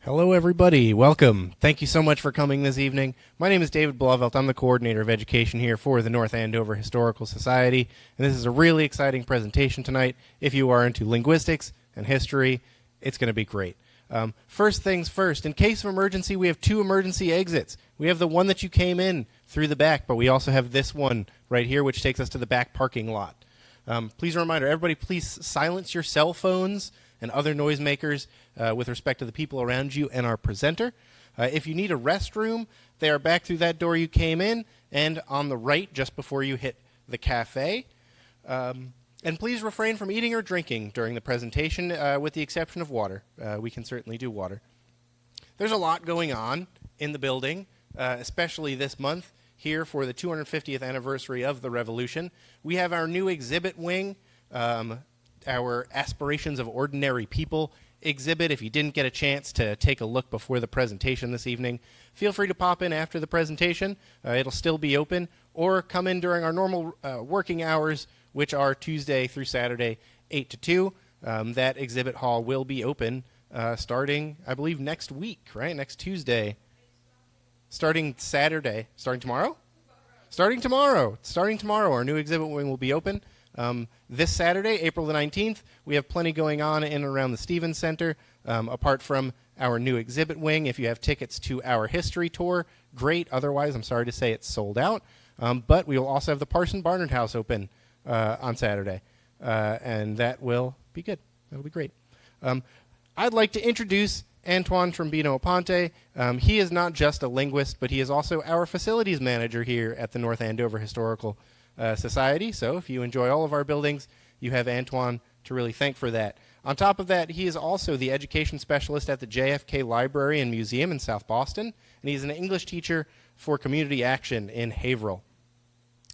Hello, everybody. Welcome. Thank you so much for coming this evening. My name is David Blavelt. I'm the coordinator of education here for the North Andover Historical Society, and this is a really exciting presentation tonight. If you are into linguistics and history, it's going to be great. First things first, in case of emergency, we have two emergency exits. We have the one that you came in through the back, but we also have this one right here, which takes us to the back parking lot. Please a reminder, everybody, please silence your cell phones and other noisemakers with respect to the people around you and our presenter. If you need a restroom, they are back through that door you came in and on the right just before you hit the cafe. And please refrain from eating or drinking during the presentation with the exception of water. We can certainly do water. There's a lot going on in the building, especially this month here for the 250th anniversary of the Revolution. We have our new exhibit wing, our Aspirations of Ordinary People exhibit. If you didn't get a chance to take a look before the presentation this evening, feel free to pop in after the presentation. It'll still be open, or come in during our normal working hours, which are Tuesday through Saturday, 8 to 2. That exhibit hall will be open starting, I believe, next week, right? Next Tuesday. Starting Saturday. Starting tomorrow? Starting tomorrow, our new exhibit wing will be open. This Saturday, April the 19th, we have plenty going on in and around the Stevens Center. Apart from our new exhibit wing, if you have tickets to our history tour, great. Otherwise, I'm sorry to say it's sold out. But we will also have the Parson Barnard House open on Saturday. And that will be good. That'll be great. I'd like to introduce Antoine Trombino-Ponte. He is not just a linguist, but he is also our facilities manager here at the North Andover Historical Society. So if you enjoy all of our buildings, you have Antoine to really thank for that. On top of that, he is also the education specialist at the JFK Library and Museum in South Boston, and he's an English teacher for community action in Haverhill.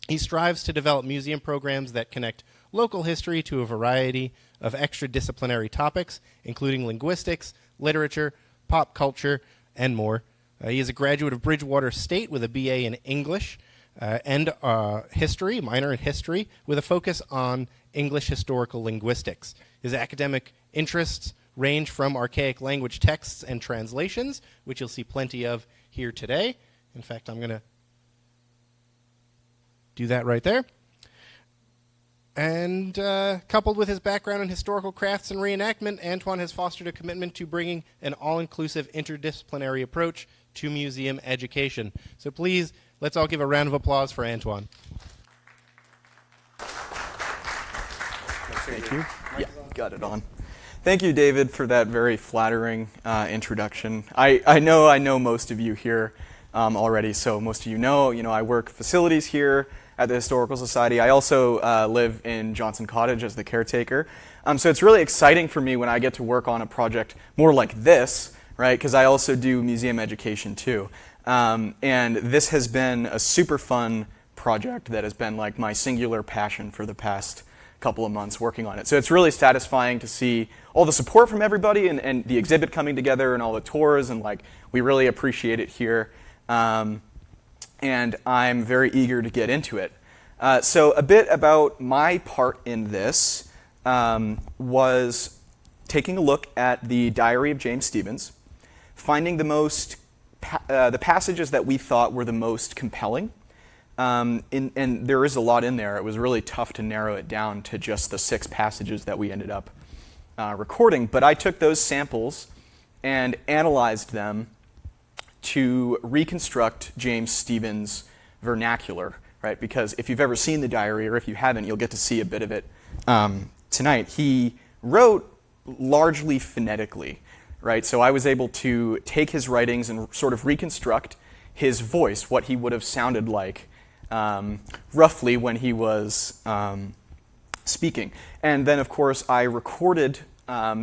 He strives to develop museum programs that connect local history to a variety of extra-disciplinary topics, including linguistics, literature, pop culture, and more. He is a graduate of Bridgewater State with a BA in English and history, minor in history, with a focus on English historical linguistics. His academic interests range from archaic language texts and translations, which you'll see plenty of here today. In fact, I'm going to do that right there. And coupled with his background in historical crafts and reenactment, Antoine has fostered a commitment to bringing an all-inclusive interdisciplinary approach to museum education. So please, let's all give a round of applause for Antoine. Thank you. Yeah, got it on. Thank you, David, for that very flattering introduction. I know most of you here already, so most of you know I work facilities here at the Historical Society. I also live in Johnson Cottage as the caretaker. So it's really exciting for me when I get to work on a project more like this, right? Because I also do museum education too. And this has been a super fun project that has been like my singular passion for the past couple of months working on it. So it's really satisfying to see all the support from everybody and the exhibit coming together and all the tours, and we really appreciate it here. And I'm very eager to get into it. So a bit about my part in this was taking a look at the Diary of James Stevens, finding the passages that we thought were the most compelling. And there is a lot in there. It was really tough to narrow it down to just the 6 passages that we ended up recording. But I took those samples and analyzed them to reconstruct James Stevens' vernacular, right? Because if you've ever seen the diary, or if you haven't, you'll get to see a bit of it tonight. He wrote largely phonetically, right? So I was able to take his writings and sort of reconstruct his voice, what he would have sounded like roughly when he was speaking. And then, of course, I recorded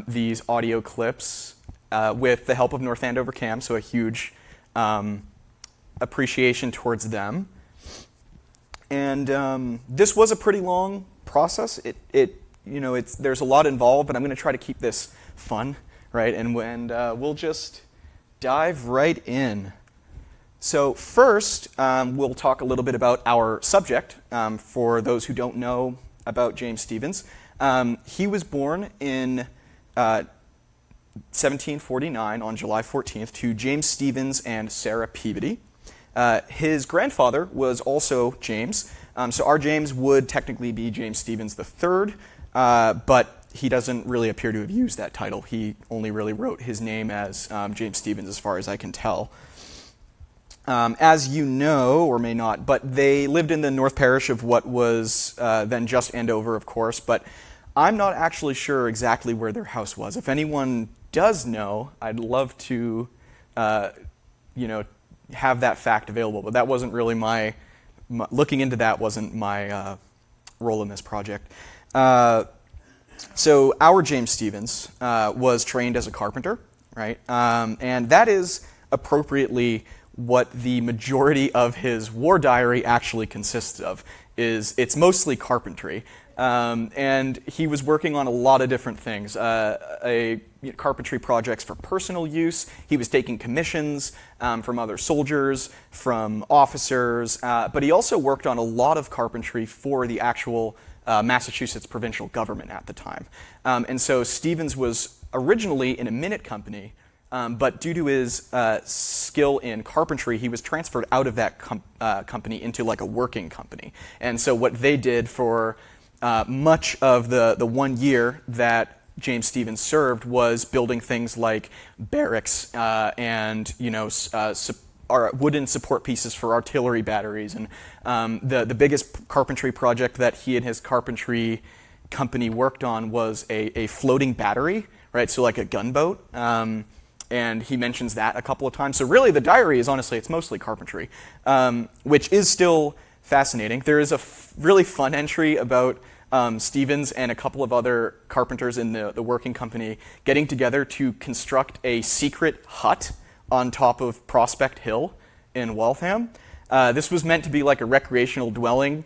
these audio clips with the help of North Andover Cam, so a huge appreciation towards them. And this was a pretty long process. There's a lot involved, but I'm going to try to keep this fun, right? And we'll just dive right in. So first, we'll talk a little bit about our subject. For those who don't know about James Stevens, he was born in 1749 on July 14th to James Stevens and Sarah Peabody. His grandfather was also James, so our James would technically be James Stevens III, but he doesn't really appear to have used that title. He only really wrote his name as James Stevens, as far as I can tell. As you know, or may not, but they lived in the North Parish of what was then just Andover, of course, but I'm not actually sure exactly where their house was. If anyone does know, I'd love to, have that fact available, but that wasn't really my looking into that wasn't my role in this project. So our James Stevens was trained as a carpenter, right? And that is appropriately what the majority of his war diary actually consists of. It's mostly carpentry. And he was working on a lot of different things. Carpentry projects for personal use. He was taking commissions from other soldiers, from officers, but he also worked on a lot of carpentry for the actual Massachusetts provincial government at the time. And so Stevens was originally in a minute company, but due to his skill in carpentry, he was transferred out of that company into like a working company. And so what they did for much of the 1 year that James Stevens served was building things like barracks and wooden support pieces for artillery batteries. And the biggest carpentry project that he and his carpentry company worked on was a floating battery, right? So like a gunboat. And he mentions that a couple of times. So really the diary is honestly, it's mostly carpentry, which is still fascinating. There is a really fun entry about Stevens and a couple of other carpenters in the working company getting together to construct a secret hut on top of Prospect Hill in Waltham. This was meant to be like a recreational dwelling.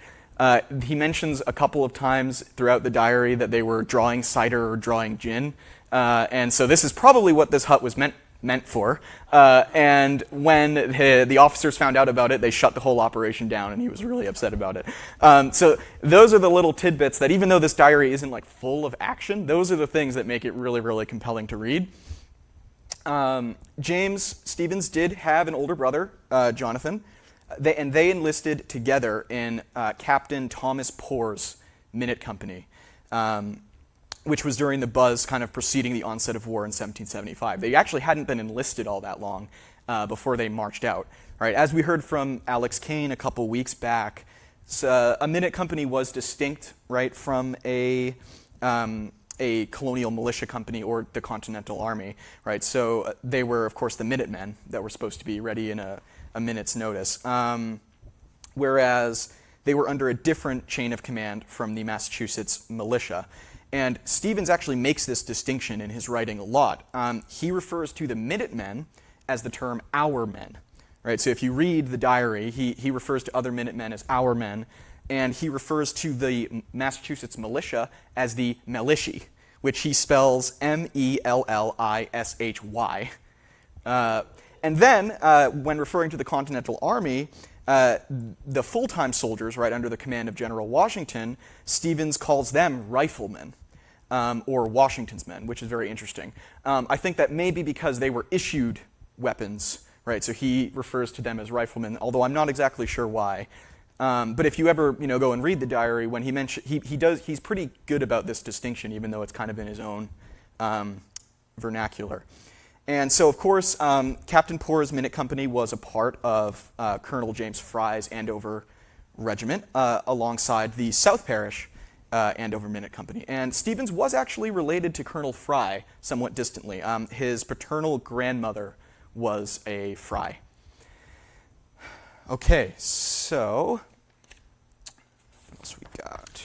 He mentions a couple of times throughout the diary that they were drawing cider or drawing gin. And so this is probably what this hut was meant for. And when the officers found out about it, they shut the whole operation down, and he was really upset about it. So those are the little tidbits that, even though this diary isn't like full of action, those are the things that make it really, really compelling to read. James Stevens did have an older brother, Jonathan, they enlisted together in Captain Thomas Poor's Minute Company, which was during the buzz kind of preceding the onset of war in 1775. They actually hadn't been enlisted all that long before they marched out. Right? As we heard from Alex Kane a couple weeks back, a minute company was distinct, right, from a colonial militia company or the Continental Army. Right? So they were, of course, the Minutemen that were supposed to be ready in a minute's notice, whereas they were under a different chain of command from the Massachusetts militia. And Stevens actually makes this distinction in his writing a lot. He refers to the Minutemen as the term "our men." Right? So if you read the diary, he refers to other Minutemen as "our men," and he refers to the Massachusetts militia as the Mellishy, which he spells MellishY. And then, when referring to the Continental Army, the full-time soldiers, right, under the command of General Washington, Stevens calls them riflemen, or Washington's men, which is very interesting. I think that may be because they were issued weapons, right? So he refers to them as riflemen, although I'm not exactly sure why. But if you ever, go and read the diary, when he's pretty good about this distinction, even though it's kind of in his own vernacular. And so, of course, Captain Poor's Minute Company was a part of Colonel James Fry's Andover Regiment, alongside the South Parish Andover Minute Company. And Stevens was actually related to Colonel Fry somewhat distantly. His paternal grandmother was a Fry. Okay, so what else we got?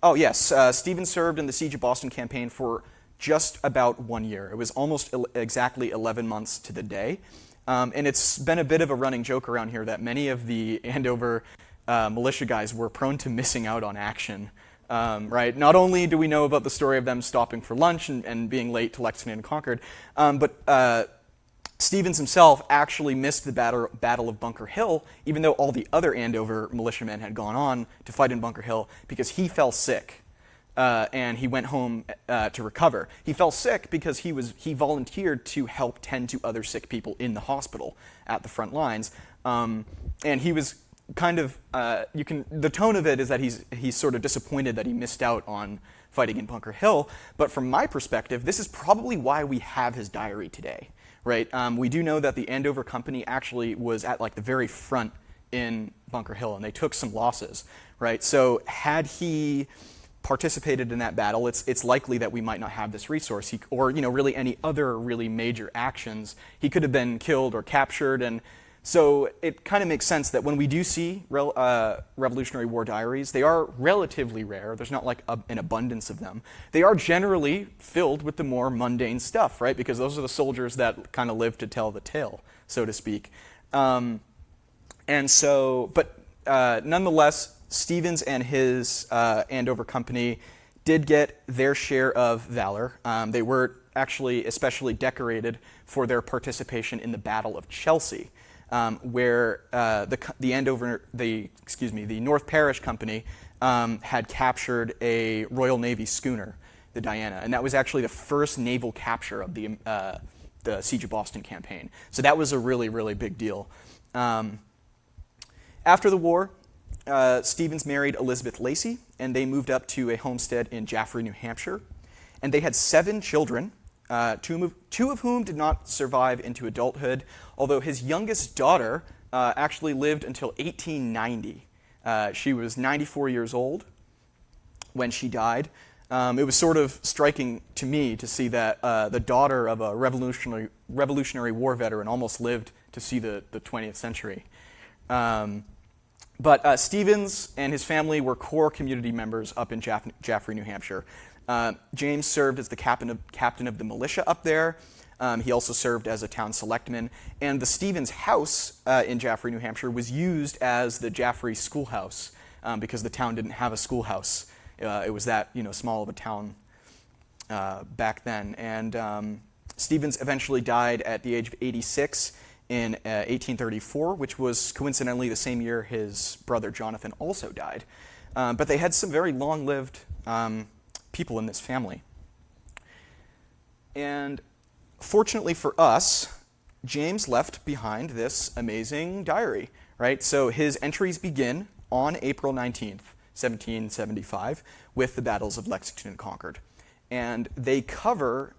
Oh, yes, Stevens served in the Siege of Boston campaign for just about 1 year. It was almost exactly 11 months to the day. And it's been a bit of a running joke around here that many of the Andover militia guys were prone to missing out on action. Right? Not only do we know about the story of them stopping for lunch and being late to Lexington and Concord, but Stevens himself actually missed the Battle of Bunker Hill, even though all the other Andover militiamen had gone on to fight in Bunker Hill, because he fell sick. and he went home to recover. He fell sick because he volunteered to help tend to other sick people in the hospital at the front lines, and he was kind of the tone of it is that he's sort of disappointed that he missed out on fighting in Bunker Hill. But from my perspective, this is probably why we have his diary today, right? We do know that the Andover company actually was at like the very front in Bunker Hill, and they took some losses, right? So had he participated in that battle, it's likely that we might not have this resource, or really any other really major actions. He could have been killed or captured, and so it kind of makes sense that when we do see Revolutionary War diaries, they are relatively rare. There's not like an abundance of them. They are generally filled with the more mundane stuff, right? Because those are the soldiers that kind of live to tell the tale, so to speak. Nonetheless, Stevens and his Andover company did get their share of valor. They were actually especially decorated for their participation in the Battle of Chelsea, where the North Parish Company had captured a Royal Navy schooner, the Diana, and that was actually the first naval capture of the Siege of Boston campaign. So that was a really, really big deal. After the war, Stevens married Elizabeth Lacey, and they moved up to a homestead in Jaffrey, New Hampshire. And they had 7 children, two of whom did not survive into adulthood, although his youngest daughter actually lived until 1890. She was 94 years old when she died. It was sort of striking to me to see that the daughter of a Revolutionary War veteran almost lived to see the 20th century. But Stevens and his family were core community members up in Jaffrey, New Hampshire. James served as the captain of the militia up there. He also served as a town selectman. And the Stevens house in Jaffrey, New Hampshire was used as the Jaffrey schoolhouse because the town didn't have a schoolhouse. It was that small of a town back then. And Stevens eventually died at the age of 86 in 1834, which was coincidentally the same year his brother Jonathan also died. But they had some very long-lived people in this family. And fortunately for us, James left behind this amazing diary, right? So his entries begin on April 19th, 1775, with the battles of Lexington and Concord. And they cover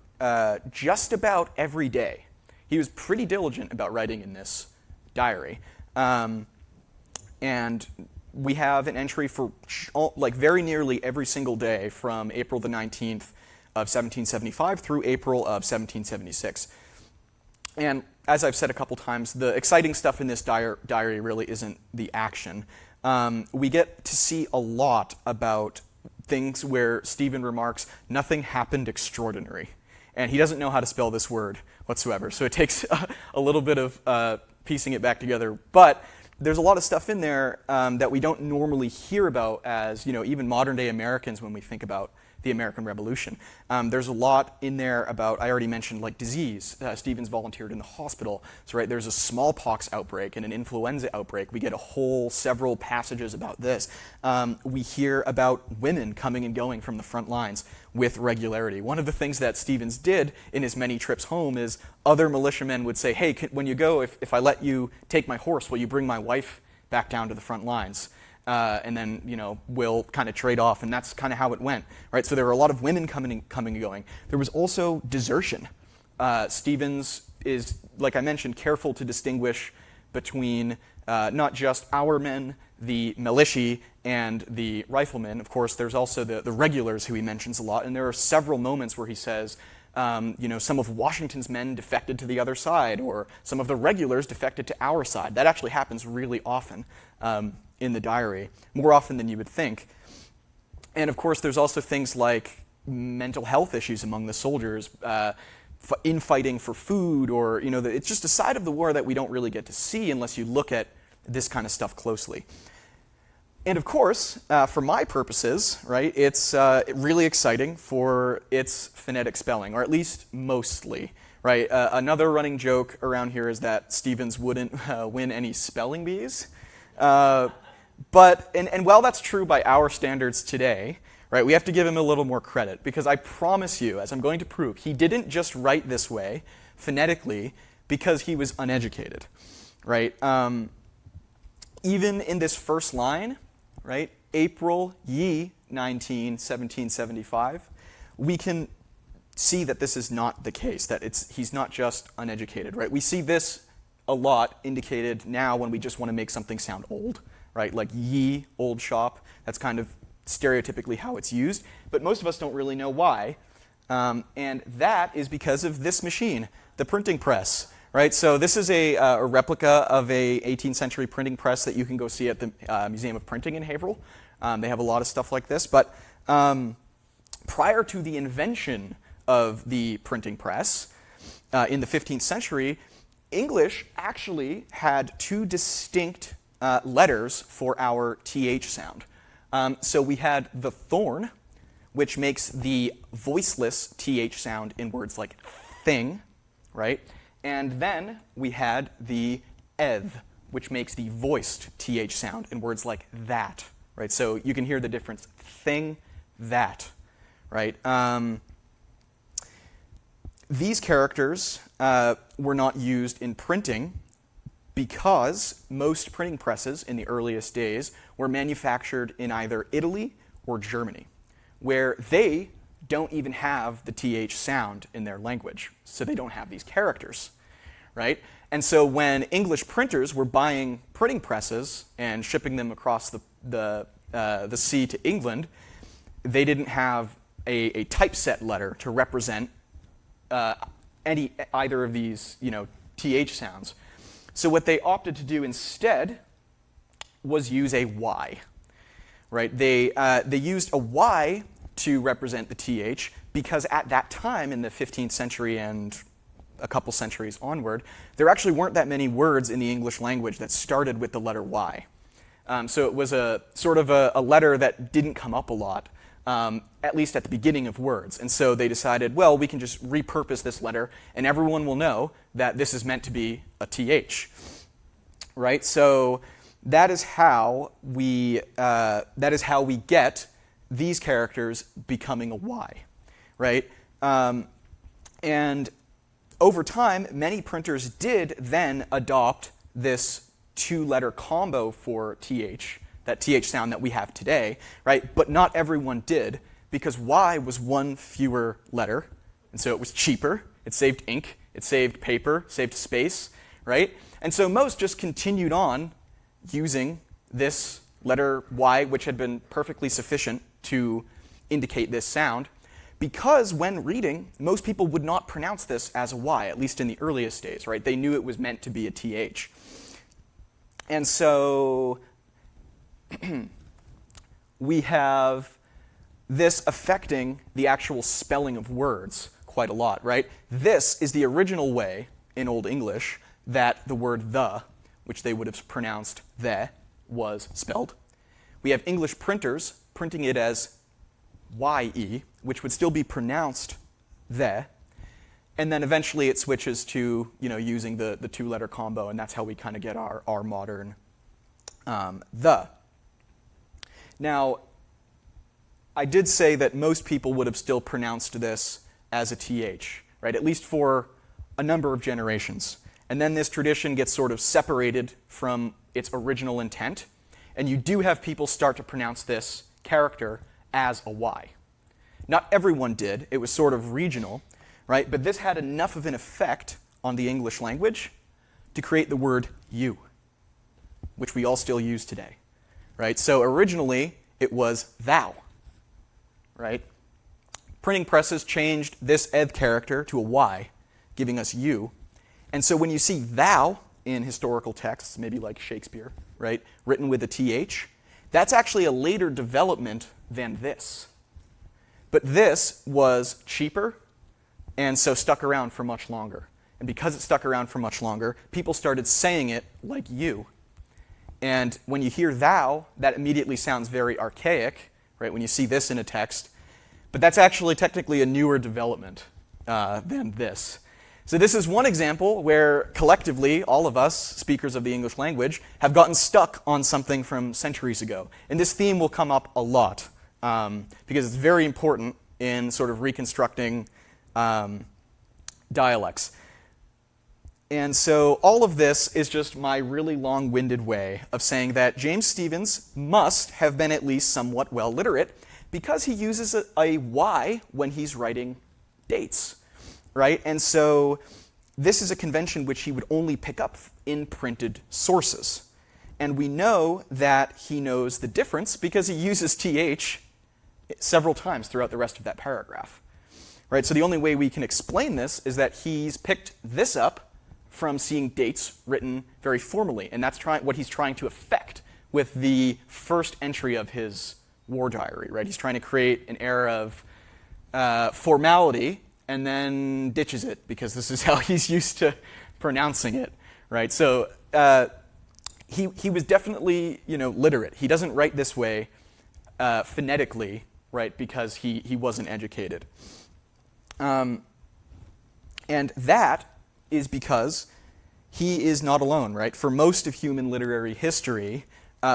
just about every day. He was pretty diligent about writing in this diary. And we have an entry for very nearly every single day from April the 19th of 1775 through April of 1776. And as I've said a couple times, the exciting stuff in this diary really isn't the action. We get to see a lot about things where Stephen remarks, "Nothing happened extraordinary." And he doesn't know how to spell this word whatsoever, so it takes a little bit of piecing it back together. But there's a lot of stuff in there that we don't normally hear about as, even modern-day Americans when we think about the American Revolution. There's a lot in there about, I already mentioned, like disease. Stevens volunteered in the hospital. So, right, there's a smallpox outbreak and an influenza outbreak. We get several passages about this. We hear about women coming and going from the front lines with regularity. One of the things that Stevens did in his many trips home is other militiamen would say, "Hey, when you go, if I let you take my horse, will you bring my wife back down to the front lines?" And then, we'll kind of trade off, and that's kind of how it went, right? So there were a lot of women coming and going. There was also desertion. Stevens is, like I mentioned, careful to distinguish between not just our men, the militia, and the riflemen. Of course, there's also the regulars who he mentions a lot, and there are several moments where he says, some of Washington's men defected to the other side, or some of the regulars defected to our side. That actually happens really often in the diary, more often than you would think. And of course, there's also things like mental health issues among the soldiers, infighting for food, or it's just a side of the war that we don't really get to see unless you look at this kind of stuff closely. And of course, for my purposes, right, it's really exciting for its phonetic spelling, or at least mostly, right? Another running joke around here is that Stevens wouldn't win any spelling bees. But while that's true by our standards today, right? We have to give him a little more credit, because I promise you, as I'm going to prove, he didn't just write this way phonetically because he was uneducated, right? Even in this first line, right, April ye 1775, we can see that this is not the case, that he's not just uneducated, right? We see this a lot indicated now when we just want to make something sound old, right? Like ye, old shop, that's kind of stereotypically how it's used, but most of us don't really know why. And that is because of this machine, the printing press, right? So this is a replica of a 18th century printing press that you can go see at the Museum of Printing in Haverhill. They have a lot of stuff like this, but prior to the invention of the printing press in the 15th century, English actually had two distinct letters for our TH sound. So we had the thorn, which makes the voiceless TH sound in words like thing, right? And then we had the eth, which makes the voiced TH sound in words like that, right? So you can hear the difference, thing, that, right? These characters were not used in printing because most printing presses in the earliest days were manufactured in either Italy or Germany, where they don't even have the TH sound in their language, so they don't have these characters, right? And so when English printers were buying printing presses and shipping them across the sea to England, they didn't have a typeset letter to represent either of these, TH sounds. So what they opted to do instead was use a Y, right? They used a Y to represent the TH because at that time in the 15th century and a couple centuries onward, there actually weren't that many words in the English language that started with the letter Y. So it was a sort of a letter that didn't come up a lot, at least at the beginning of words. And so they decided, well, we can just repurpose this letter, and everyone will know that this is meant to be a TH, right? So that is how we get these characters becoming a Y, right? And over time, many printers did then adopt this two-letter combo for TH, that TH sound that we have today, right? But not everyone did, because Y was one fewer letter, and so it was cheaper. It saved ink, it saved paper, saved space, right? And so most just continued on using this letter Y, which had been perfectly sufficient to indicate this sound, because when reading, most people would not pronounce this as a Y, at least in the earliest days, right? They knew it was meant to be a TH. And so we have this affecting the actual spelling of words quite a lot, right? This is the original way in Old English that the word the, which they would have pronounced the, was spelled. We have English printers printing it as ye, which would still be pronounced the, and then eventually it switches to using the two-letter combo, and that's how we kind of get our modern the. Now, I did say that most people would have still pronounced this as a TH, right? At least for a number of generations. And then this tradition gets sort of separated from its original intent, and you do have people start to pronounce this character as a Y. Not everyone did. It was sort of regional, right? But this had enough of an effect on the English language to create the word you, which we all still use today, right? So originally, it was thou, right? Printing presses changed this eth character to a Y, giving us you. And so when you see thou in historical texts, maybe like Shakespeare, right, written with a TH, that's actually a later development than this. But this was cheaper, and so stuck around for much longer. And because it stuck around for much longer, people started saying it like you. And when you hear thou, that immediately sounds very archaic, right, when you see this in a text. But that's actually technically a newer development than this. So this is one example where collectively, all of us, speakers of the English language, have gotten stuck on something from centuries ago. And this theme will come up a lot because it's very important in sort of reconstructing dialects. And so all of this is just my really long-winded way of saying that James Stephens must have been at least somewhat well literate because he uses a Y when he's writing dates, right? And so this is a convention which he would only pick up in printed sources. And we know that he knows the difference because he uses TH several times throughout the rest of that paragraph, right? So the only way we can explain this is that he's picked this up from seeing dates written very formally, and that's what he's trying to effect with the first entry of his war diary, right? He's trying to create an air of formality and then ditches it because this is how he's used to pronouncing it, right? So he was definitely, literate. He doesn't write this way phonetically, right? Because he wasn't educated, and that is because he is not alone, right? For most of human literary history,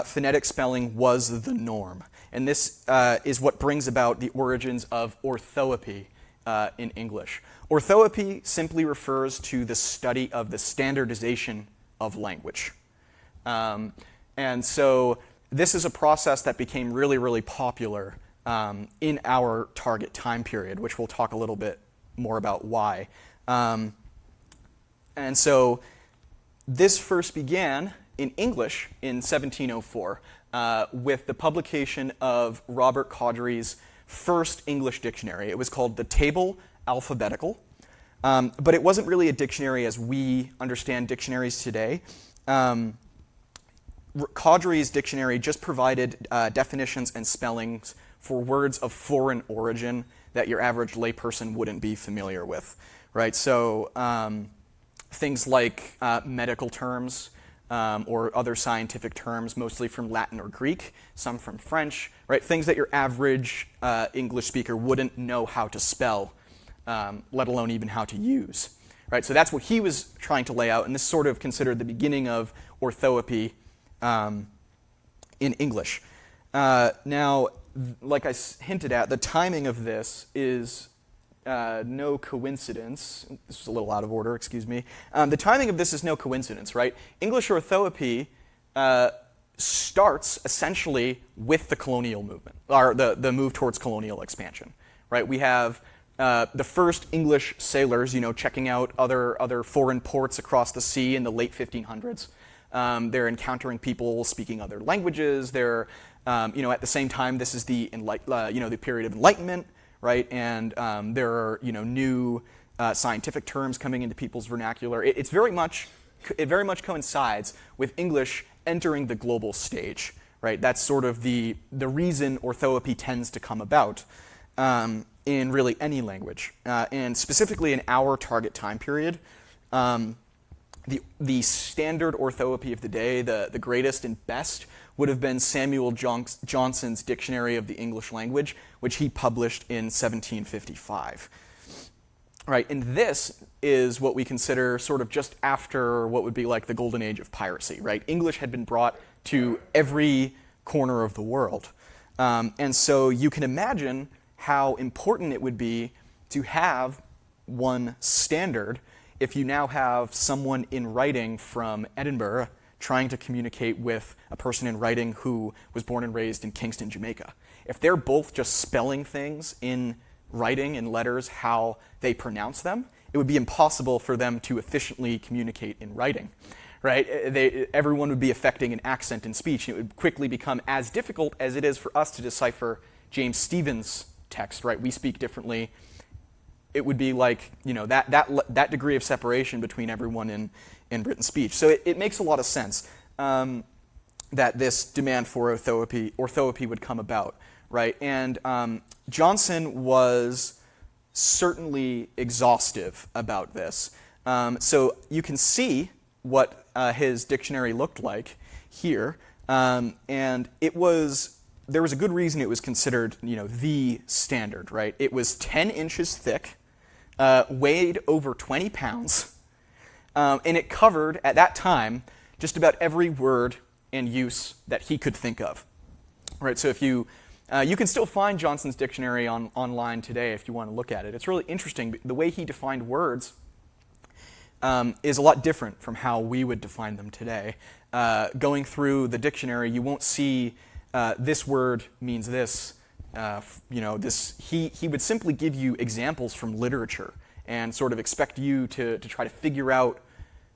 phonetic spelling was the norm. And this is what brings about the origins of orthoepy in English. Orthoepy simply refers to the study of the standardization of language. And so this is a process that became really, really popular in our target time period, which we'll talk a little bit more about why. And so this first began in English in 1704 with the publication of Robert Cowdery's first English dictionary. It was called the Table Alphabetical, but it wasn't really a dictionary as we understand dictionaries today. Cowdery's dictionary just provided definitions and spellings for words of foreign origin that your average layperson wouldn't be familiar with, right? So things like medical terms or other scientific terms, mostly from Latin or Greek, some from French, right? Things that your average English speaker wouldn't know how to spell, let alone even how to use, right? So that's what he was trying to lay out, and this is sort of considered the beginning of orthoepy in English. Now, like I hinted at, the timing of this is no coincidence. This is a little out of order, excuse me. The timing of this is no coincidence, right? English orthoepy starts essentially with the colonial movement, or the move towards colonial expansion, right? We have the first English sailors, checking out other foreign ports across the sea in the late 1500s. They're encountering people speaking other languages. They're, at the same time, this is the the period of Enlightenment, right? And there are new scientific terms coming into people's vernacular. It very much coincides with English entering the global stage, right? That's sort of the reason orthoepy tends to come about in really any language, and specifically in our target time period. The standard orthoepy of the day, the greatest and best, would have been Samuel Johnson's Dictionary of the English Language, which he published in 1755. Right, and this is what we consider sort of just after what would be like the golden age of piracy, right? English had been brought to every corner of the world. And so you can imagine how important it would be to have one standard if you now have someone in writing from Edinburgh trying to communicate with a person in writing who was born and raised in Kingston, Jamaica. If they're both just spelling things in writing in letters how they pronounce them, it would be impossible for them to efficiently communicate in writing, right? Everyone would be affecting an accent in speech, and it would quickly become as difficult as it is for us to decipher James Stephens' text, right? We speak differently. It would be like, that degree of separation between everyone in written speech. So it makes a lot of sense that this demand for orthoepy would come about, right? And Johnson was certainly exhaustive about this. So you can see what his dictionary looked like here, and there was a good reason it was considered, the standard, right? It was 10 inches thick, weighed over 20 pounds, and it covered, at that time, just about every word and use that he could think of, right? So if you You can still find Johnson's dictionary online today if you want to look at it. It's really interesting. The way he defined words is a lot different from how we would define them today. Going through the dictionary, you won't see this word means this. He would simply give you examples from literature and sort of expect you to try to figure out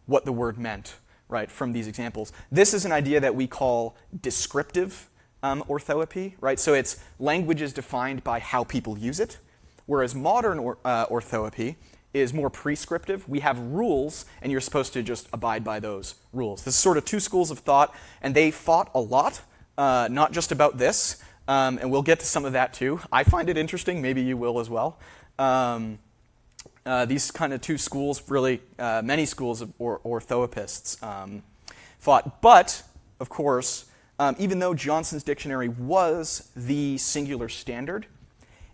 what the word meant, right, from these examples. This is an idea that we call descriptive orthoepy, right? So it's language is defined by how people use it, whereas modern orthoepy is more prescriptive. We have rules, and you're supposed to just abide by those rules. This is sort of two schools of thought, and they fought a lot, not just about this, and we'll get to some of that too. I find it interesting. Maybe you will as well. These kind of two schools, really, many schools of orthoepists fought. But, of course, even though Johnson's dictionary was the singular standard,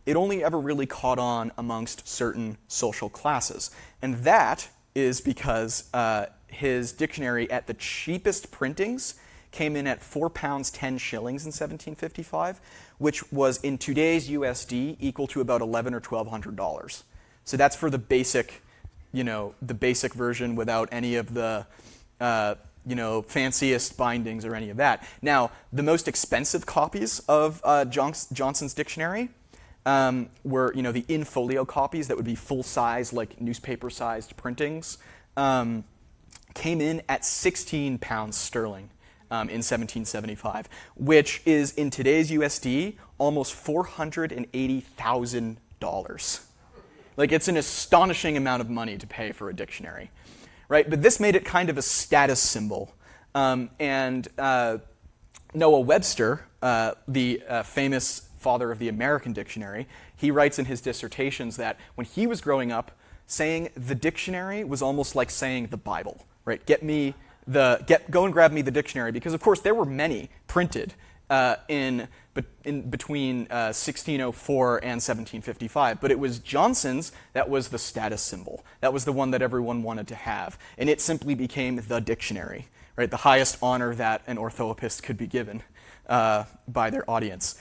it only ever really caught on amongst certain social classes. And that is because his dictionary at the cheapest printings came in at £4 10 shillings in 1755, which was in today's USD equal to about $1,100 or $1,200. So that's for the basic, the basic version without any of the, fanciest bindings or any of that. Now, the most expensive copies of Johnson's dictionary were, the in-folio copies that would be full-size, like newspaper-sized printings, came in at £16 sterling in 1775, which is, in today's USD, almost $480,000. Like, it's an astonishing amount of money to pay for a dictionary, right? But this made it kind of a status symbol. And Noah Webster, the famous father of the American dictionary, he writes in his dissertations that when he was growing up, saying the dictionary was almost like saying the Bible, right? Go and grab me the dictionary, because of course there were many printed in between 1604 and 1755, but it was Johnson's that was the status symbol. That was the one that everyone wanted to have, and it simply became the dictionary, right? The highest honor that an orthoepist could be given by their audience.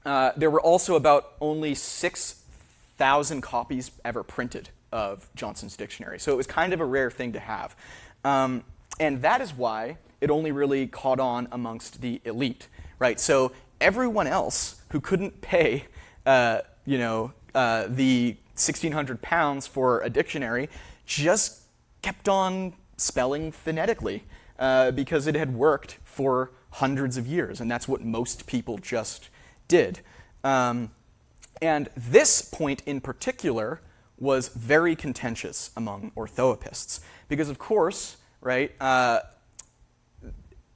There were also about only 6,000 copies ever printed of Johnson's dictionary, so it was kind of a rare thing to have. And that is why it only really caught on amongst the elite, right? So everyone else who couldn't pay, the £1,600 for a dictionary just kept on spelling phonetically because it had worked for hundreds of years, and that's what most people just did. And this point in particular was very contentious among orthoepists because, of course, right,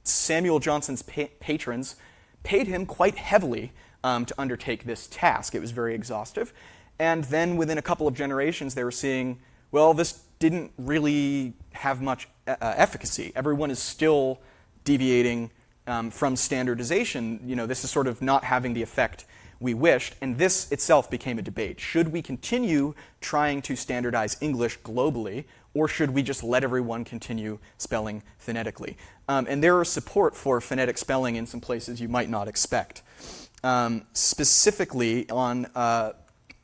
Samuel Johnson's patrons paid him quite heavily to undertake this task. It was very exhaustive. And then within a couple of generations, they were seeing, well, this didn't really have much efficacy. Everyone is still deviating from standardization. This is sort of not having the effect we wished, and this itself became a debate. Should we continue trying to standardize English globally, or should we just let everyone continue spelling phonetically? And there is support for phonetic spelling in some places you might not expect. Specifically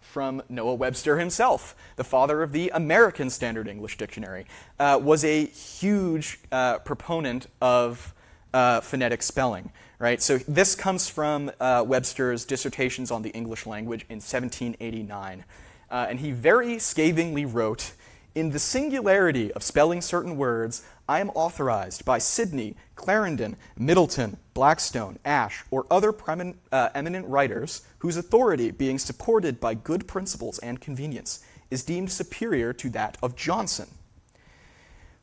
from Noah Webster himself, the father of the American Standard English Dictionary, was a huge proponent of phonetic spelling. Right? So this comes from Webster's Dissertations on the English Language in 1789. And he very scathingly wrote, "In the singularity of spelling certain words, I am authorized by Sidney, Clarendon, Middleton, Blackstone, Ashe, or other eminent writers, whose authority, being supported by good principles and convenience, is deemed superior to that of Johnson,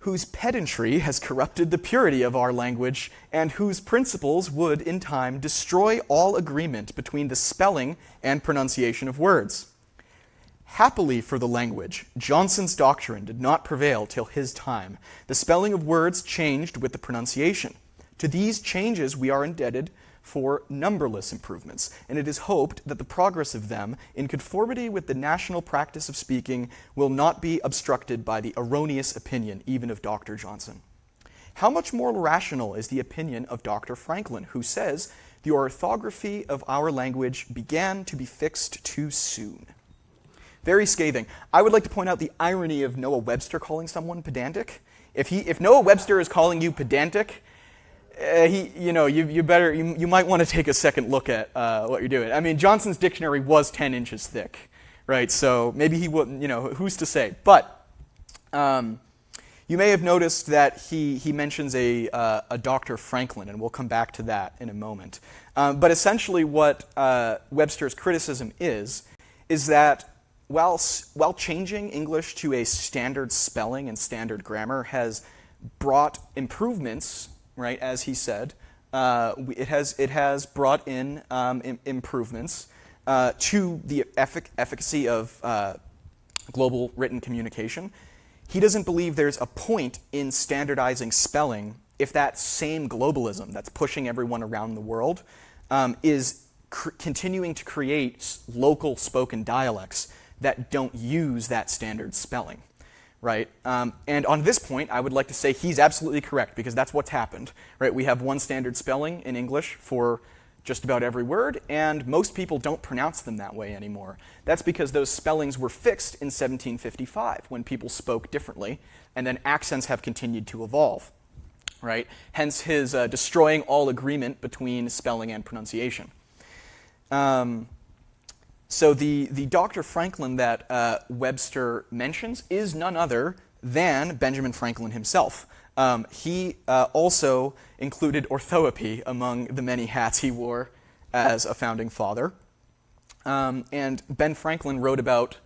whose pedantry has corrupted the purity of our language, and whose principles would, in time, destroy all agreement between the spelling and pronunciation of words. Happily for the language, Johnson's doctrine did not prevail till his time. The spelling of words changed with the pronunciation. To these changes we are indebted for numberless improvements, and it is hoped that the progress of them, in conformity with the national practice of speaking, will not be obstructed by the erroneous opinion even of Dr. Johnson. how much more rational is the opinion of Dr. Franklin, who says, the orthography of our language began to be fixed too soon? Very scathing. I would like to point out the irony of Noah Webster calling someone pedantic. If Noah Webster is calling you pedantic, you might want to take a second look at what you're doing. I mean, Johnson's dictionary was 10 inches thick, right? So maybe he wouldn't, who's to say? But you may have noticed that he mentions a Dr. Franklin, and we'll come back to that in a moment. But essentially what Webster's criticism is that while changing English to a standard spelling and standard grammar has brought improvements, right, as he said, it has brought in improvements to the efficacy of global written communication, he doesn't believe there's a point in standardizing spelling if that same globalism that's pushing everyone around the world is continuing to create local spoken dialects that don't use that standard spelling, right? And on this point, I would like to say he's absolutely correct, because that's what's happened, right? We have one standard spelling in English for just about every word, and most people don't pronounce them that way anymore. That's because those spellings were fixed in 1755, when people spoke differently, and then accents have continued to evolve, right? Hence his destroying all agreement between spelling and pronunciation. So the Dr. Franklin that Webster mentions is none other than Benjamin Franklin himself. He also included orthoepy among the many hats he wore as a founding father. And Ben Franklin wrote about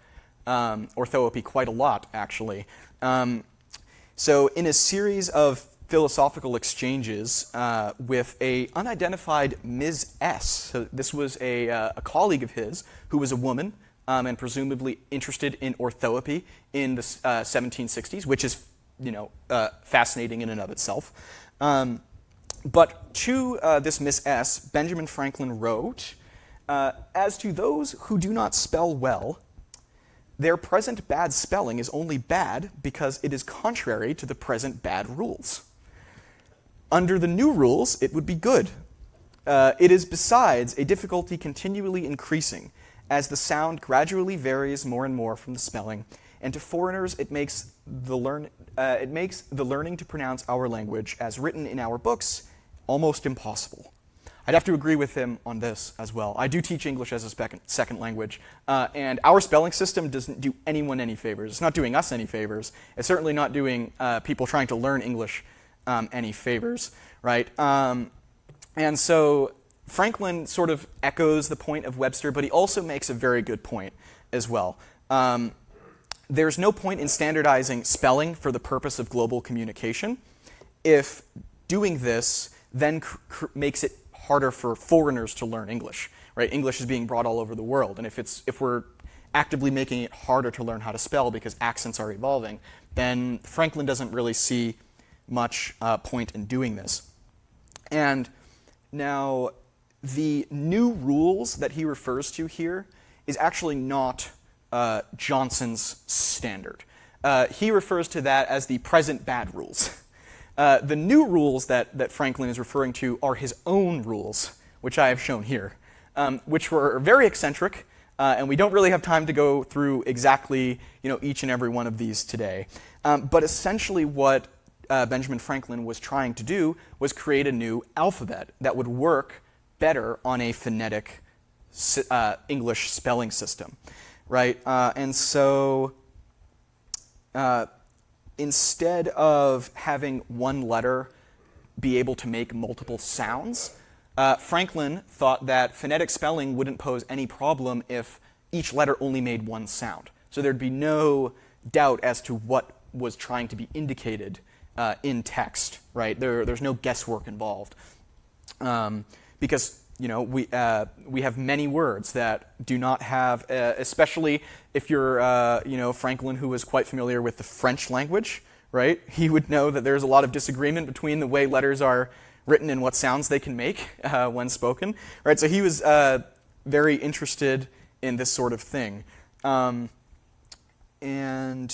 orthoepy quite a lot, actually. So in a series of philosophical exchanges with a unidentified Ms. S. So this was a colleague of his who was a woman and presumably interested in orthoepy in the 1760s, which is fascinating in and of itself. But to this Miss S., Benjamin Franklin wrote, as to those who do not spell well, their present bad spelling is only bad because it is contrary to the present bad rules. Under the new rules, it would be good. It is besides a difficulty continually increasing, as the sound gradually varies more and more from the spelling, and to foreigners it makes the learning to pronounce our language as written in our books almost impossible. I'd have to agree with him on this as well. I do teach English as a second language, and our spelling system doesn't do anyone any favors. It's not doing us any favors. It's certainly not doing people trying to learn English any favors, right? And so Franklin sort of echoes the point of Webster, but he also makes a very good point as well. There's no point in standardizing spelling for the purpose of global communication if doing this then makes it harder for foreigners to learn English, right? English is being brought all over the world, and if we're actively making it harder to learn how to spell because accents are evolving, then Franklin doesn't really see much point in doing this. And now, the new rules that he refers to here is actually not Johnson's standard. He refers to that as the present bad rules. The new rules that Franklin is referring to are his own rules, which I have shown here, which were very eccentric, and we don't really have time to go through exactly each and every one of these today. But essentially what Benjamin Franklin was trying to do was create a new alphabet that would work better on a phonetic English spelling system, right? And so instead of having one letter be able to make multiple sounds, Franklin thought that phonetic spelling wouldn't pose any problem if each letter only made one sound. So there'd be no doubt as to what was trying to be indicated in text, right? There's no guesswork involved, because we have many words that do not have, especially if you're Franklin, who was quite familiar with the French language, right? He would know that there's a lot of disagreement between the way letters are written and what sounds they can make when spoken, right? So he was very interested in this sort of thing, and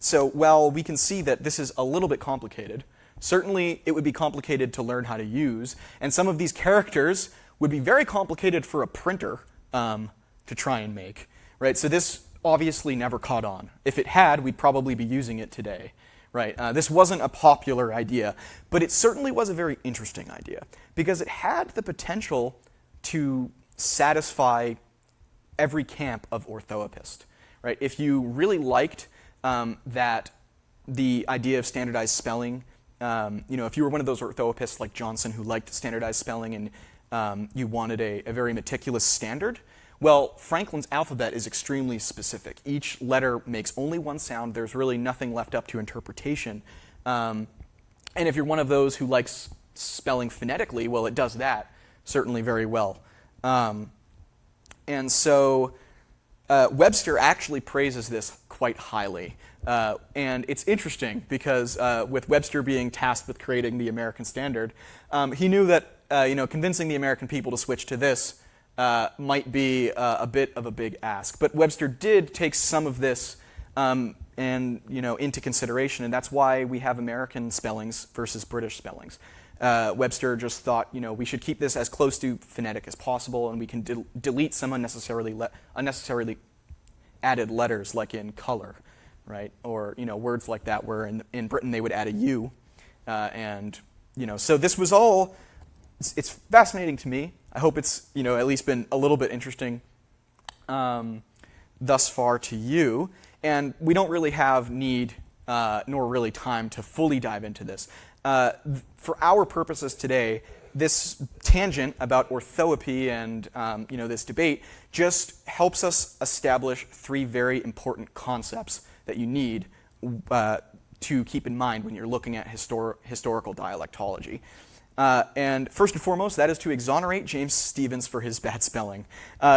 so while we can see that this is a little bit complicated Certainly, it would be complicated to learn how to use, and some of these characters would be very complicated for a printer to try and make, right? So this obviously never caught on. If it had, we'd probably be using it today, right? This wasn't a popular idea, but it certainly was a very interesting idea because it had the potential to satisfy every camp of orthoepist, right? If you really liked that the idea of standardized spelling, if you were one of those orthoepists like Johnson who liked standardized spelling and you wanted a very meticulous standard, well, Franklin's alphabet is extremely specific. Each letter makes only one sound. There's really nothing left up to interpretation. And if you're one of those who likes spelling phonetically, well, it does that certainly very well. And so Webster actually praises this quite highly. And it's interesting because with Webster being tasked with creating the American standard, he knew that convincing the American people to switch to this might be a bit of a big ask. But Webster did take some of this into consideration, and that's why we have American spellings versus British spellings. Webster just thought, we should keep this as close to phonetic as possible, and we can delete some unnecessarily added letters, like in color, right? Or words like that, where in Britain they would add a U, so this was all. It's fascinating to me. I hope it's at least been a little bit interesting thus far to you. And we don't really have need nor really time to fully dive into this. For our purposes today, this tangent about orthoepy and this debate just helps us establish three very important concepts that you need to keep in mind when you're looking at historical dialectology. And first and foremost, that is to exonerate James Stevens for his bad spelling.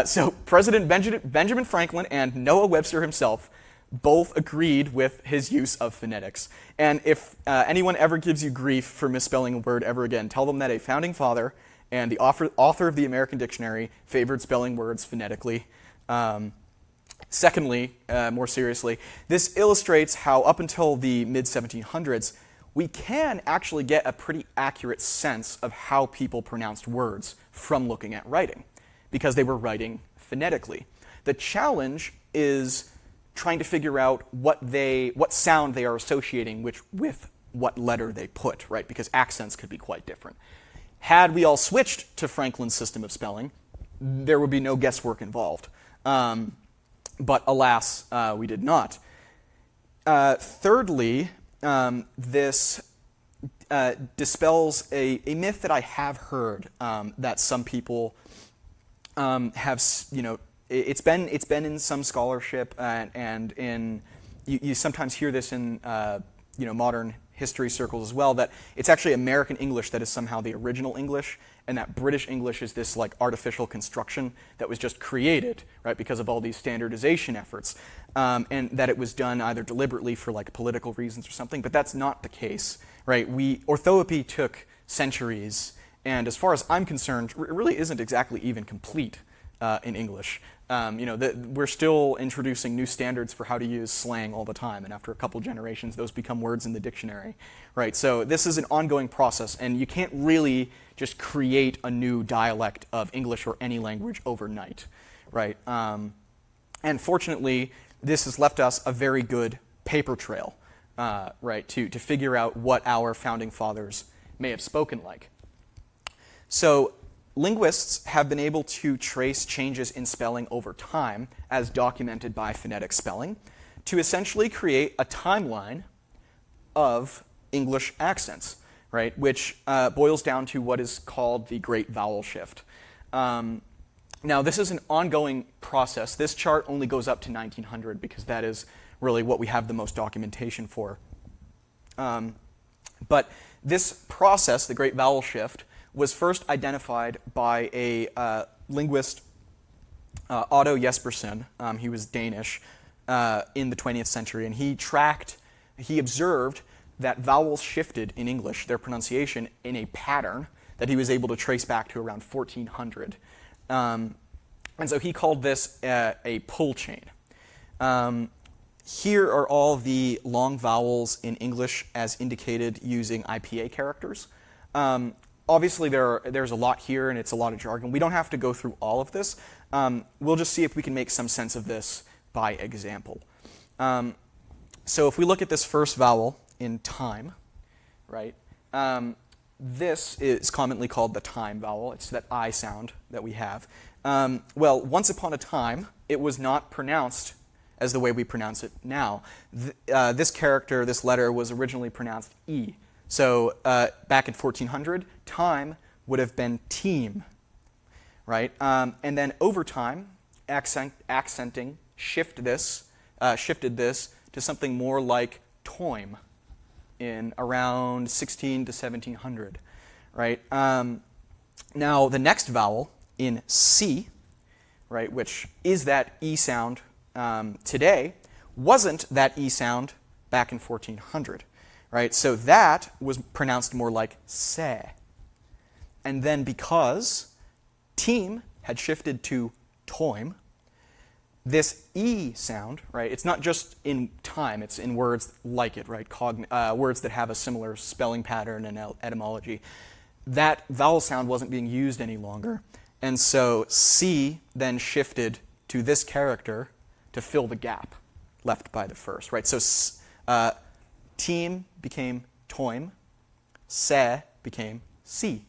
So President Benjamin Franklin and Noah Webster himself both agreed with his use of phonetics. And if anyone ever gives you grief for misspelling a word ever again, tell them that a founding father and the author of the American Dictionary favored spelling words phonetically. Secondly, more seriously, this illustrates how up until the mid-1700s, we can actually get a pretty accurate sense of how people pronounced words from looking at writing, because they were writing phonetically. The challenge is trying to figure out what sound they are associating with what letter they put, right? Because accents could be quite different. Had we all switched to Franklin's system of spelling, there would be no guesswork involved. But alas, we did not. Thirdly, this dispels a myth that I have heard that some people have, it's been in some scholarship and in you sometimes hear this in modern history circles as well, that it's actually American English that is somehow the original English, and that British English is this like artificial construction that was just created, right, because of all these standardization efforts, and that it was done either deliberately for like political reasons or something. But that's not the case, right? Orthoepy took centuries, and as far as I'm concerned, it really isn't exactly even complete in English. We're still introducing new standards for how to use slang all the time, and after a couple generations, those become words in the dictionary, right? So this is an ongoing process, and you can't really just create a new dialect of English or any language overnight, right? And fortunately, this has left us a very good paper trail, right, to figure out what our founding fathers may have spoken like. So linguists have been able to trace changes in spelling over time, as documented by phonetic spelling, to essentially create a timeline of English accents, right, which boils down to what is called the Great Vowel Shift. Now, this is an ongoing process. This chart only goes up to 1900 because that is really what we have the most documentation for. But this process, the Great Vowel Shift, was first identified by a linguist, Otto Jespersen. He was Danish in the 20th century, and he observed that vowels shifted in English, their pronunciation, in a pattern that he was able to trace back to around 1400. And so he called this a pull chain. Here are all the long vowels in English as indicated using IPA characters. Obviously, there's a lot here, and it's a lot of jargon. We don't have to go through all of this. We'll just see if we can make some sense of this by example. So if we look at this first vowel in time, right, this is commonly called the time vowel. It's that I sound that we have. Well, once upon a time, it was not pronounced as the way we pronounce it now. This character, this letter, was originally pronounced E. So back in 1400, time would have been team, right? And then over time, accenting shifted this to something more like toim in around 16 to 1700, right? Now, the next vowel in C, right, which is that E sound today, wasn't that E sound back in 1400, right? So that was pronounced more like se. And then because team had shifted to toim, this E sound, right, it's not just in time, it's in words like it, right, words that have a similar spelling pattern and etymology. That vowel sound wasn't being used any longer. And so C then shifted to this character to fill the gap left by the first, right? So team became toim, se became si,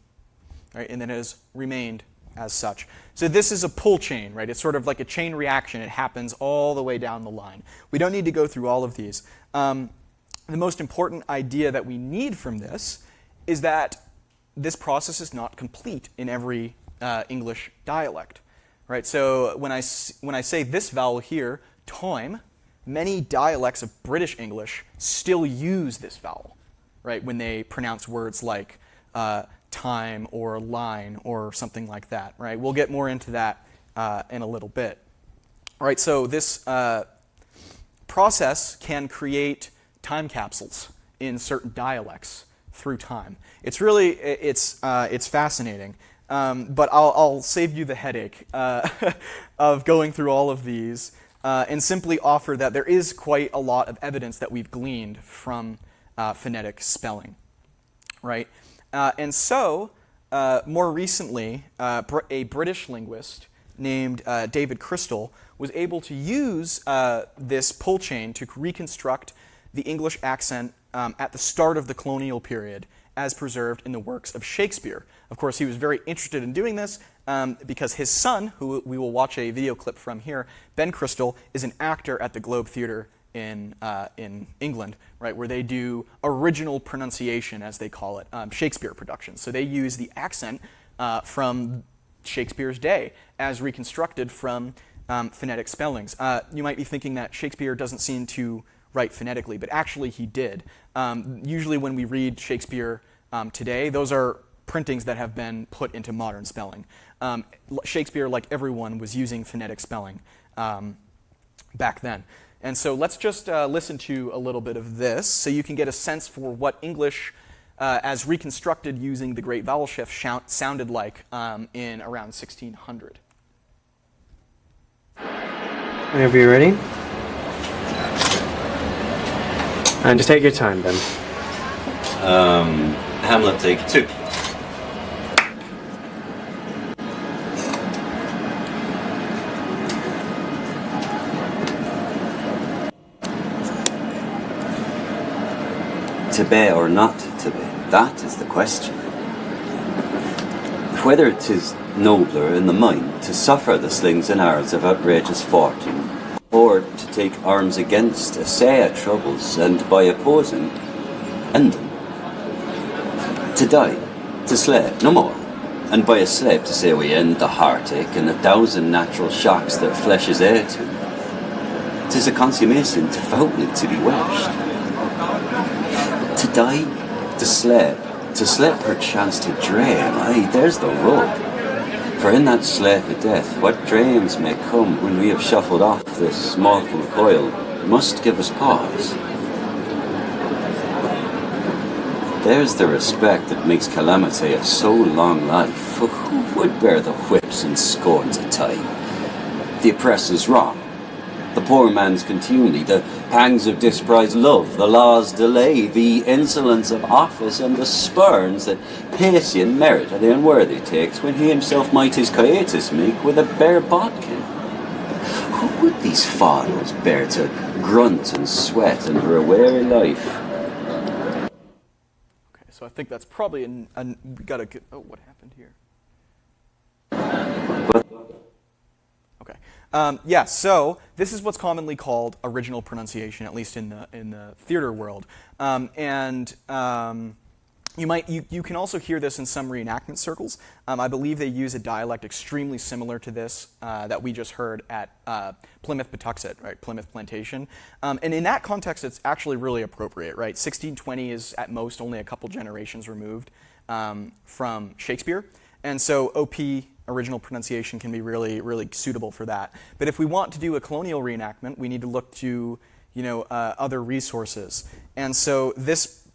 right? And then it has remained as such. So this is a pull chain, right? It's sort of like a chain reaction. It happens all the way down the line. We don't need to go through all of these. The most important idea that we need from this is that this process is not complete in every English dialect, right? So when I say this vowel here, toim, many dialects of British English still use this vowel, right, when they pronounce words like time or line or something like that, right? We'll get more into that in a little bit. All right, so this process can create time capsules in certain dialects through time. It's really, it's fascinating. But I'll save you the headache of going through all of these and simply offer that there is quite a lot of evidence that we've gleaned from phonetic spelling, right? And so, more recently, a British linguist named David Crystal was able to use this pull chain to reconstruct the English accent at the start of the colonial period as preserved in the works of Shakespeare. Of course, he was very interested in doing this because his son, who we will watch a video clip from here, Ben Crystal, is an actor at the Globe Theatre in England, right, where they do original pronunciation, as they call it, Shakespeare productions. So they use the accent from Shakespeare's day as reconstructed from phonetic spellings. You might be thinking that Shakespeare doesn't seem to write phonetically, but actually he did. Usually when we read Shakespeare today, those are printings that have been put into modern spelling. Shakespeare, like everyone, was using phonetic spelling back then. And so let's just listen to a little bit of this so you can get a sense for what English, as reconstructed using the Great Vowel Shift, sounded like in around 1600. Whenever you're ready. And just take your time, Ben. Hamlet, take two. To be or not to be, that is the question. Whether it is nobler in the mind to suffer the slings and arrows of outrageous fortune, or to take arms against essay troubles and by opposing, end them. To die, to slay, no more, and by a slave to say we end the heartache and 1,000 natural shocks that flesh is heir to. 'Tis a consummation devoutly to be wished. To die, to slay perchance to dream, aye, there's the rub. For in that sleep of death, what dreams may come when we have shuffled off this mortal coil must give us pause. There's the respect that makes calamity a so long life, for who would bear the whips and scorns of time? The oppressor's wrong, The poor man's contumely, the pangs of disprized love, the law's delay, the insolence of office, and the spurns that patient merit of the unworthy takes, when he himself might his quietus make with a bare bodkin. Who would these fathers bear to grunt and sweat under a weary life? Okay, so I think that's probably we gotta get, oh, what happened here? Okay. Yeah, so this is what's commonly called original pronunciation, at least in the theater world. You can also hear this in some reenactment circles. I believe they use a dialect extremely similar to this that we just heard at Plymouth Patuxet, right, Plymouth Plantation. And in that context, it's actually really appropriate, right? 1620 is at most only a couple generations removed from Shakespeare. And so OP, original pronunciation, can be really, really suitable for that. But if we want to do a colonial reenactment, we need to look to, other resources. And so this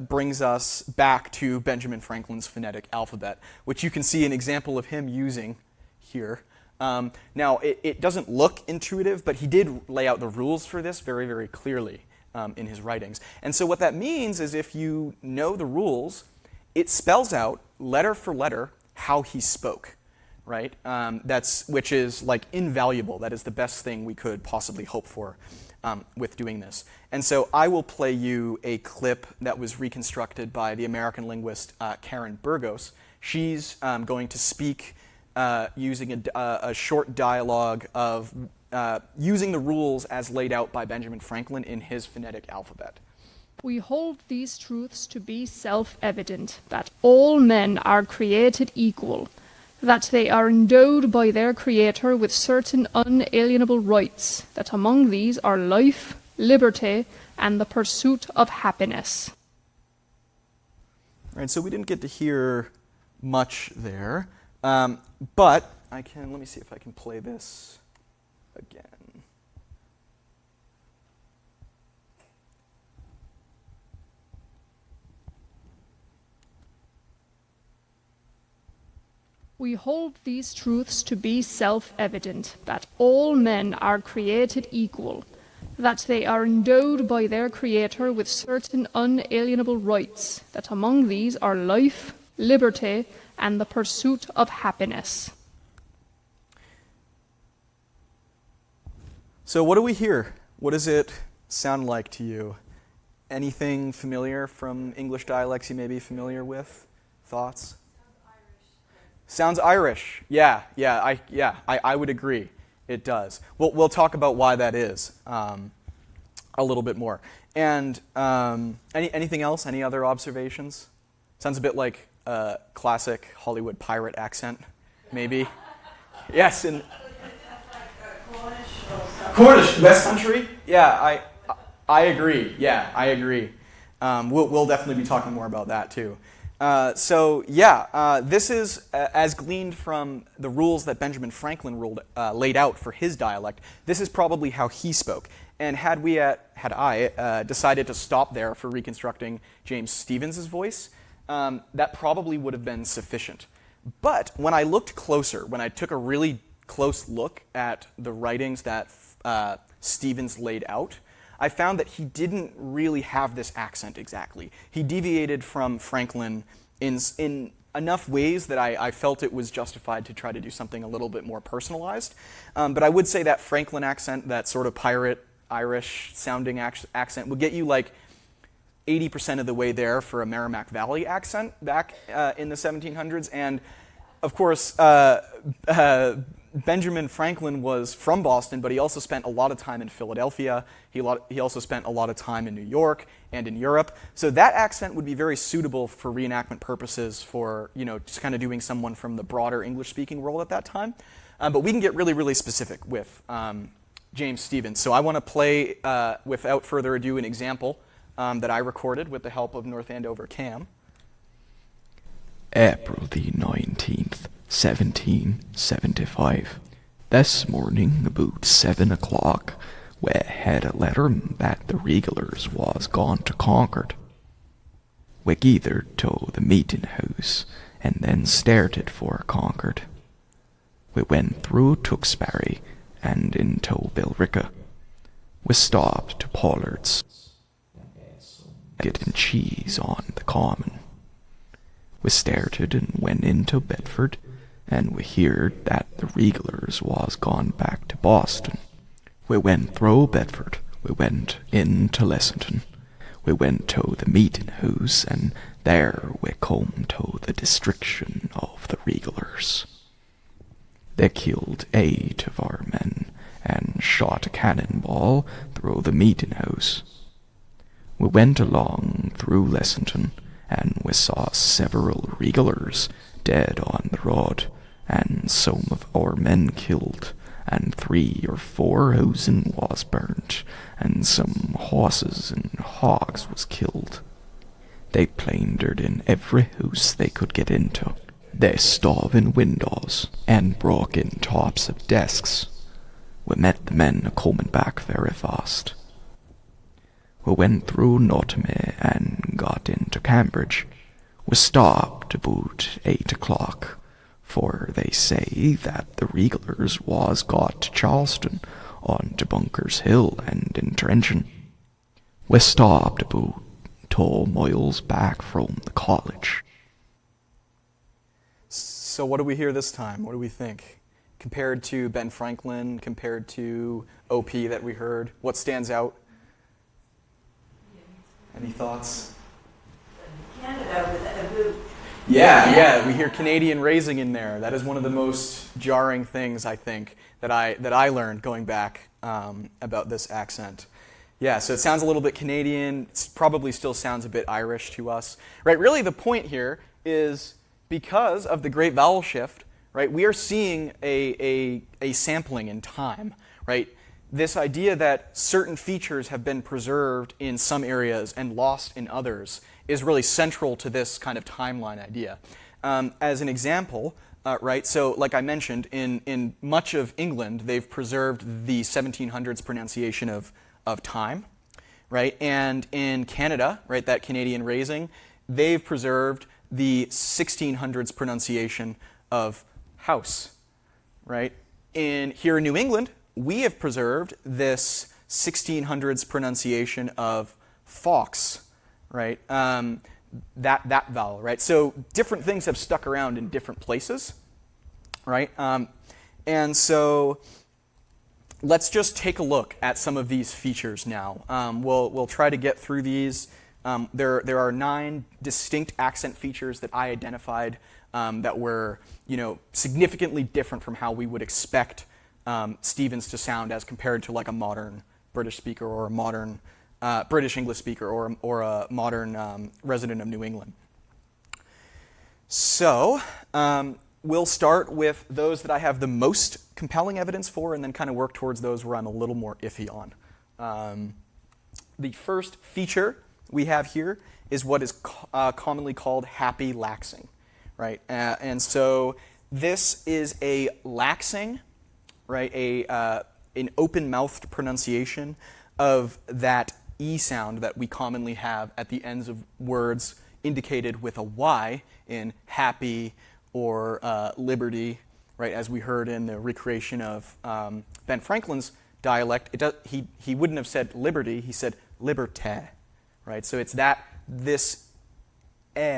brings us back to Benjamin Franklin's phonetic alphabet, which you can see an example of him using here. Now, it doesn't look intuitive, but he did lay out the rules for this very, very clearly in his writings. And so what that means is if you know the rules, it spells out, letter for letter, how he spoke, right? Which is like invaluable. That is the best thing we could possibly hope for with doing this. And so I will play you a clip that was reconstructed by the American linguist Karen Burgos. She's going to speak using a short dialogue of using the rules as laid out by Benjamin Franklin in his phonetic alphabet. We hold these truths to be self-evident, that all men are created equal, that they are endowed by their Creator with certain unalienable rights, that among these are life, liberty, and the pursuit of happiness. All right, so we didn't get to hear much there, but let me see if I can play this again. We hold these truths to be self-evident, that all men are created equal, that they are endowed by their Creator with certain unalienable rights, that among these are life, liberty, and the pursuit of happiness. So what do we hear? What does it sound like to you? Anything familiar from English dialects you may be familiar with? Thoughts? Sounds Irish. Yeah, I would agree. It does. We'll talk about why that is a little bit more. And anything else? Any other observations? Sounds a bit like a classic Hollywood pirate accent, maybe. Yes, and Cornish, West Country. Yeah, I agree. Yeah, I agree. We'll definitely be talking more about that too. This is, as gleaned from the rules that Benjamin Franklin laid out for his dialect, this is probably how he spoke. And had I decided to stop there for reconstructing James Stephens's voice, that probably would have been sufficient. But when I looked closer, when I took a really close look at the writings that Stephens laid out, I found that he didn't really have this accent exactly. He deviated from Franklin in enough ways that I felt it was justified to try to do something a little bit more personalized. But I would say that Franklin accent, that sort of pirate Irish sounding accent, would get you like 80% of the way there for a Merrimack Valley accent back in the 1700s. And of course, Benjamin Franklin was from Boston, but he also spent a lot of time in Philadelphia. He also spent a lot of time in New York and in Europe. So that accent would be very suitable for reenactment purposes for, just kind of doing someone from the broader English-speaking world at that time. But we can get really, really specific with James Stephens. So I want to play, without further ado, an example that I recorded with the help of North Andover Cam. April the 19th, 1775. This morning, about 7 o'clock, we had a letter that the regulars was gone to Concord. We gathered to the meeting house and then started for Concord. We went through Tewksbury and into Billrica. We stopped to Pollard's, getting cheese on the common. We started and went into Bedford, and we heard that the Regalers was gone back to Boston. We went through Bedford, we went into Lexington, we went to the meeting house, and there we come to the destruction of the Regalers. They killed 8 of our men, and shot a cannonball through the meeting house. We went along through Lexington, and we saw several Regalers dead on the road, and some of our men killed, and 3 or 4 housen was burnt, and some horses and hogs was killed. They plundered in every house they could get into. They stove in windows, and broke in tops of desks. We met the men a-coming back very fast. We went through Nottingham and got into Cambridge. We stopped about 8 o'clock, for they say that the Regalers was got to Charleston, on to Bunker's Hill and entrenching. We stopped about 2 miles back from the college. So what do we hear this time? What do we think? Compared to Ben Franklin, compared to OP that we heard, what stands out? Any thoughts? Canada with a boot. Yeah, we hear Canadian raising in there. That is one of the most jarring things, I think, that I learned going back about this accent. Yeah, so it sounds a little bit Canadian. It probably still sounds a bit Irish to us. Right, really the point here is because of the Great Vowel Shift, right, we are seeing a sampling in time, right? This idea that certain features have been preserved in some areas and lost in others is really central to this kind of timeline idea. As an example, right, so like I mentioned, in much of England, they've preserved the 1700s pronunciation of time, right? And in Canada, right, that Canadian raising, they've preserved the 1600s pronunciation of house, right? Here in New England, we have preserved this 1600s pronunciation of fox, right? That vowel, right? So different things have stuck around in different places, right? And so let's just take a look at some of these features now. We'll try to get through these. There are 9 distinct accent features that I identified that were, significantly different from how we would expect Stevens to sound as compared to like a modern British speaker or a modern British English speaker or a modern resident of New England. So we'll start with those that I have the most compelling evidence for and then kind of work towards those where I'm a little more iffy on. The first feature we have here is what is commonly called happy laxing, right? And so this is a laxing, right? An open-mouthed pronunciation of that E sound that we commonly have at the ends of words indicated with a Y in happy or liberty, right? As we heard in the recreation of Ben Franklin's dialect, he wouldn't have said liberty, he said liberté, right? So it's this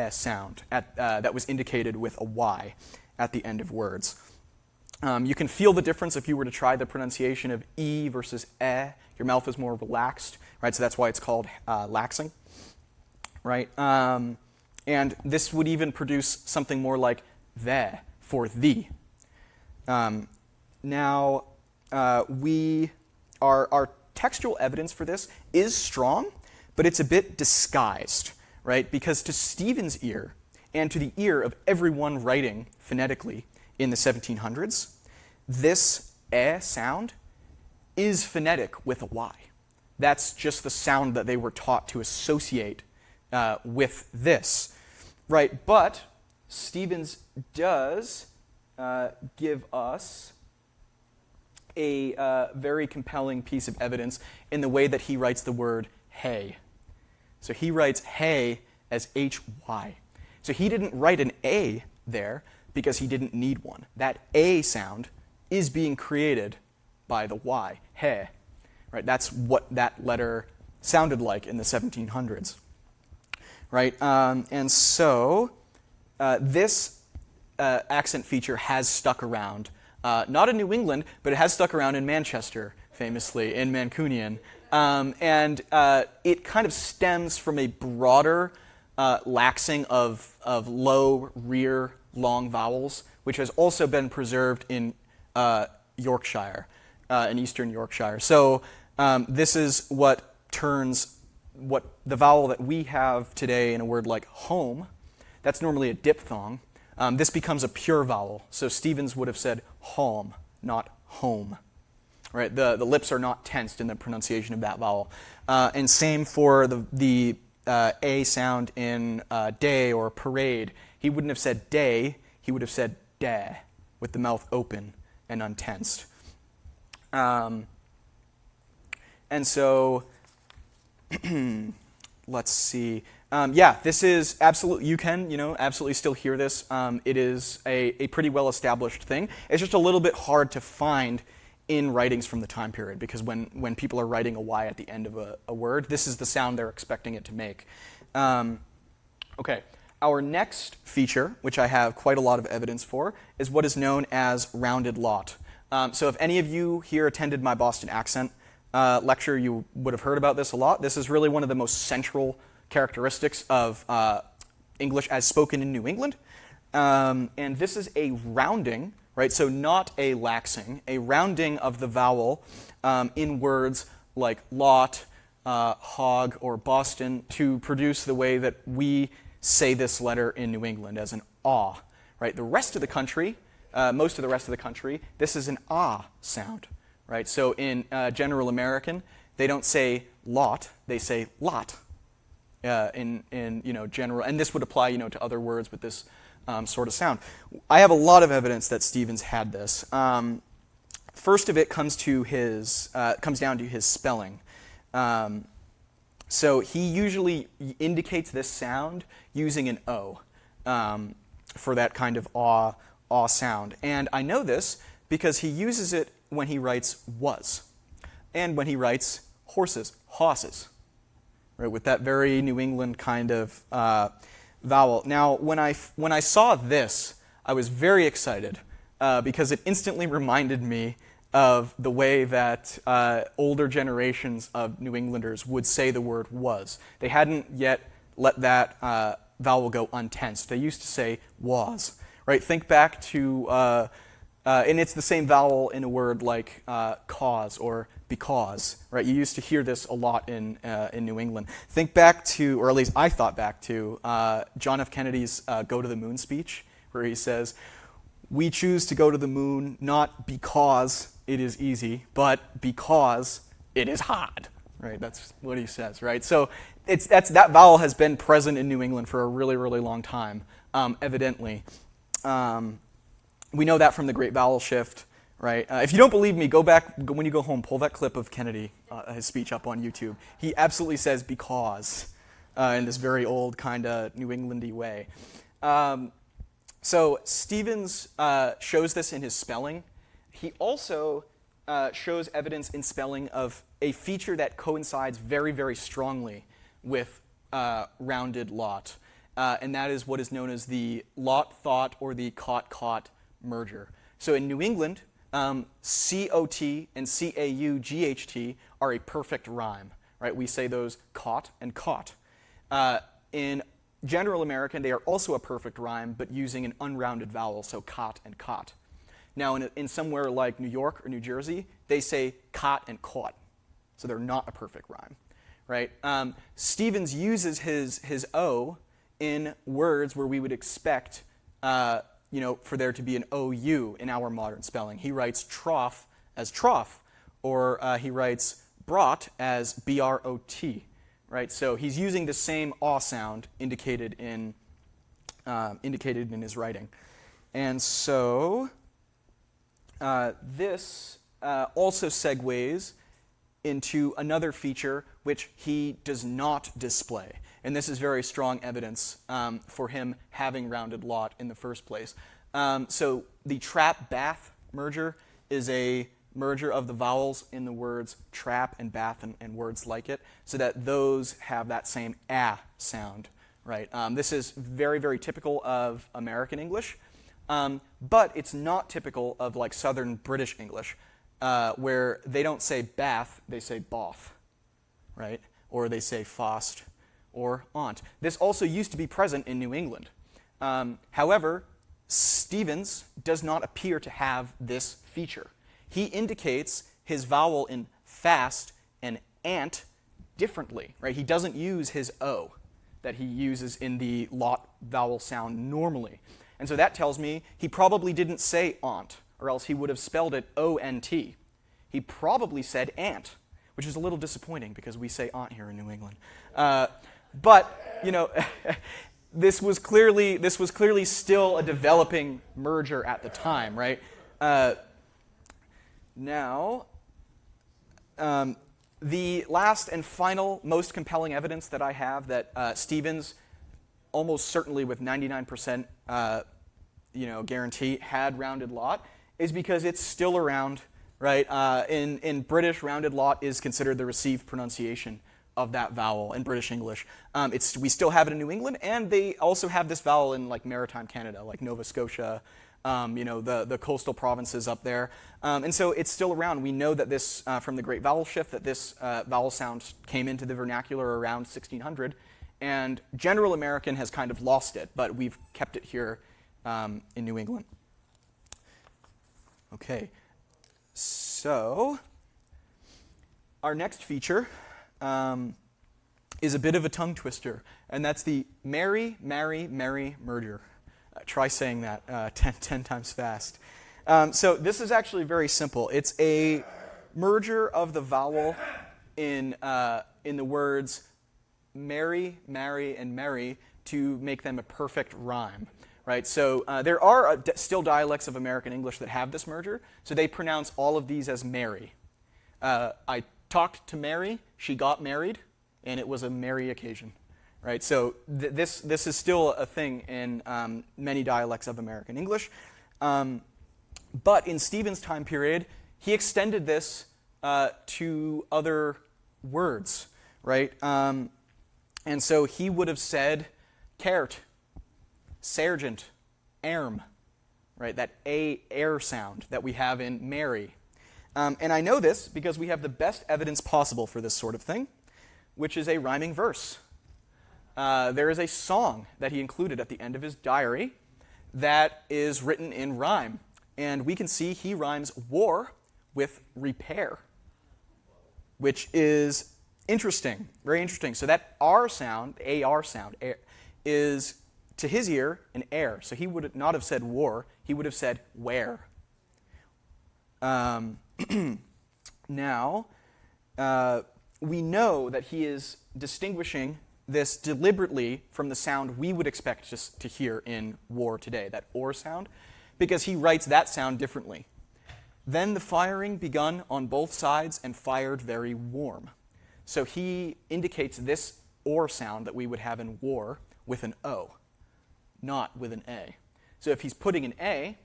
sound that was indicated with a Y at the end of words. You can feel the difference if you were to try the pronunciation of E versus E. Your mouth is more relaxed, right? So that's why it's called laxing, right? And this would even produce something more like the for thee. Now, our textual evidence for this is strong, but it's a bit disguised, right? Because to Stevens' ear, and to the ear of everyone writing phonetically in the 1700s, this sound is phonetic with a Y. That's just the sound that they were taught to associate with this, right? But Stevens does give us a very compelling piece of evidence in the way that he writes the word hay. So he writes hay as Hy. So he didn't write an A there because he didn't need one. That A sound is being created by the Y, he, right? That's what that letter sounded like in the 1700s, right? And so this accent feature has stuck around, not in New England, but it has stuck around in Manchester, famously, in Mancunian. And it kind of stems from a broader laxing of low, rear, long vowels, which has also been preserved in Yorkshire, in eastern Yorkshire. So this is what turns the vowel that we have today in a word like home, that's normally a diphthong. This becomes a pure vowel. So Stevens would have said home, not home. Right? The lips are not tensed in the pronunciation of that vowel. And same for the A sound in day or parade. He wouldn't have said day, he would have said da, with the mouth open and untensed. And so, let's see. This is absolutely, you can, absolutely still hear this. It is a pretty well-established thing. It's just a little bit hard to find in writings from the time period, because when people are writing a Y at the end of a word, this is the sound they're expecting it to make. Okay, our next feature, which I have quite a lot of evidence for, is what is known as rounded lot. So if any of you here attended my Boston accent lecture, you would have heard about this a lot. This is really one of the most central characteristics of English as spoken in New England. And this is a rounding, right? So not a laxing, a rounding of the vowel in words like lot, hog, or Boston to produce the way that we say this letter in New England as an ah, right? The rest of the country, most of the rest of the country, this is an ah sound, right? So in General American, they don't say lot, they say lot in general, and this would apply to other words with this sort of sound. I have a lot of evidence that Stevens had this. First of it comes down to his spelling. So he usually indicates this sound using an O for that kind of aw sound. And I know this because he uses it when he writes was, and when he writes horses, hosses, right, with that very New England kind of vowel. Now, when I saw this, I was very excited because it instantly reminded me of the way that older generations of New Englanders would say the word was. They hadn't yet let that vowel go untensed. They used to say was, right? Think back to, and it's the same vowel in a word like cause or because, right? You used to hear this a lot in New England. Think back to, or at least I thought back to, John F. Kennedy's Go to the Moon speech, where he says, "We choose to go to the moon not because it is easy, but because it is hard." Right? That's what he says, right? So that vowel has been present in New England for a really, really long time, evidently. We know that from the Great Vowel Shift, right? If you don't believe me, go back, when you go home, pull that clip of Kennedy, his speech up on YouTube. He absolutely says because in this very old kind of New Englandy way. So Stevens shows this in his spelling. He also shows evidence in spelling of a feature that coincides very, very strongly with rounded lot, and that is what is known as the lot-thought or the caught-caught merger. So in New England, C-O-T and C-A-U-G-H-T are a perfect rhyme, right? We say those caught and caught. In General American, they are also a perfect rhyme, but using an unrounded vowel, so cot and caught. Now, in somewhere like New York or New Jersey, they say caught and caught, so they're not a perfect rhyme, right? Stevens uses his O in words where we would expect, for there to be an OU in our modern spelling. He writes trough as trough, or he writes brought as B-R-O-T, right? So he's using the same aw sound indicated in his writing. And so this also segues into another feature which he does not display. And this is very strong evidence for him having rounded lot in the first place. So the trap-bath merger is a merger of the vowels in the words trap and bath and words like it, so that those have that same ah sound, right? This is very, very typical of American English, but it's not typical of like Southern British English, where they don't say bath, they say both, right? Or they say fost or aunt. This also used to be present in New England. However, Stevens does not appear to have this feature. He indicates his vowel in fast and ant differently, right? He doesn't use his O that he uses in the lot vowel sound normally. And so that tells me he probably didn't say aunt, or else he would have spelled it O-N-T. He probably said ant, which is a little disappointing because we say aunt here in New England. But, you know, this was clearly still a developing merger at the time, right? Now, the last and final most compelling evidence that I have that Stevens, almost certainly with 99% guarantee, had rounded lot is because it's still around, right? In British, rounded lot is considered the received pronunciation of that vowel in British English. We still have it in New England, and they also have this vowel in like maritime Canada, like Nova Scotia, the coastal provinces up there. And so it's still around. We know that this, from the Great Vowel Shift, that this vowel sound came into the vernacular around 1600, and general American has kind of lost it, but we've kept it here in New England. Okay, so our next feature is a bit of a tongue twister, and that's the marry, marry, marry merger. Try saying that 10 times fast. So this is actually very simple. It's a merger of the vowel in the words marry, marry, and marry to make them a perfect rhyme. Right? So there are still dialects of American English that have this merger, so they pronounce all of these as marry. I talked to Mary, she got married, and it was a merry occasion. Right? So this is still a thing in many dialects of American English. But in Stevens' time period, he extended this to other words. Right? And so he would have said caret, sergeant, erm, right? That air sound that we have in Mary. And I know this because we have the best evidence possible for this sort of thing, which is a rhyming verse. There is a song that he included at the end of his diary that is written in rhyme. And we can see he rhymes war with repair, which is interesting, very interesting. So that R sound, AR sound, is to his ear an air. So he would not have said war, he would have said where. Now, we know that he is distinguishing this deliberately from the sound we would expect to hear in war today, that or sound, because he writes that sound differently. Then the firing begun on both sides and fired very warm. So he indicates this or sound that we would have in war with an O, not with an A. So if he's putting an A,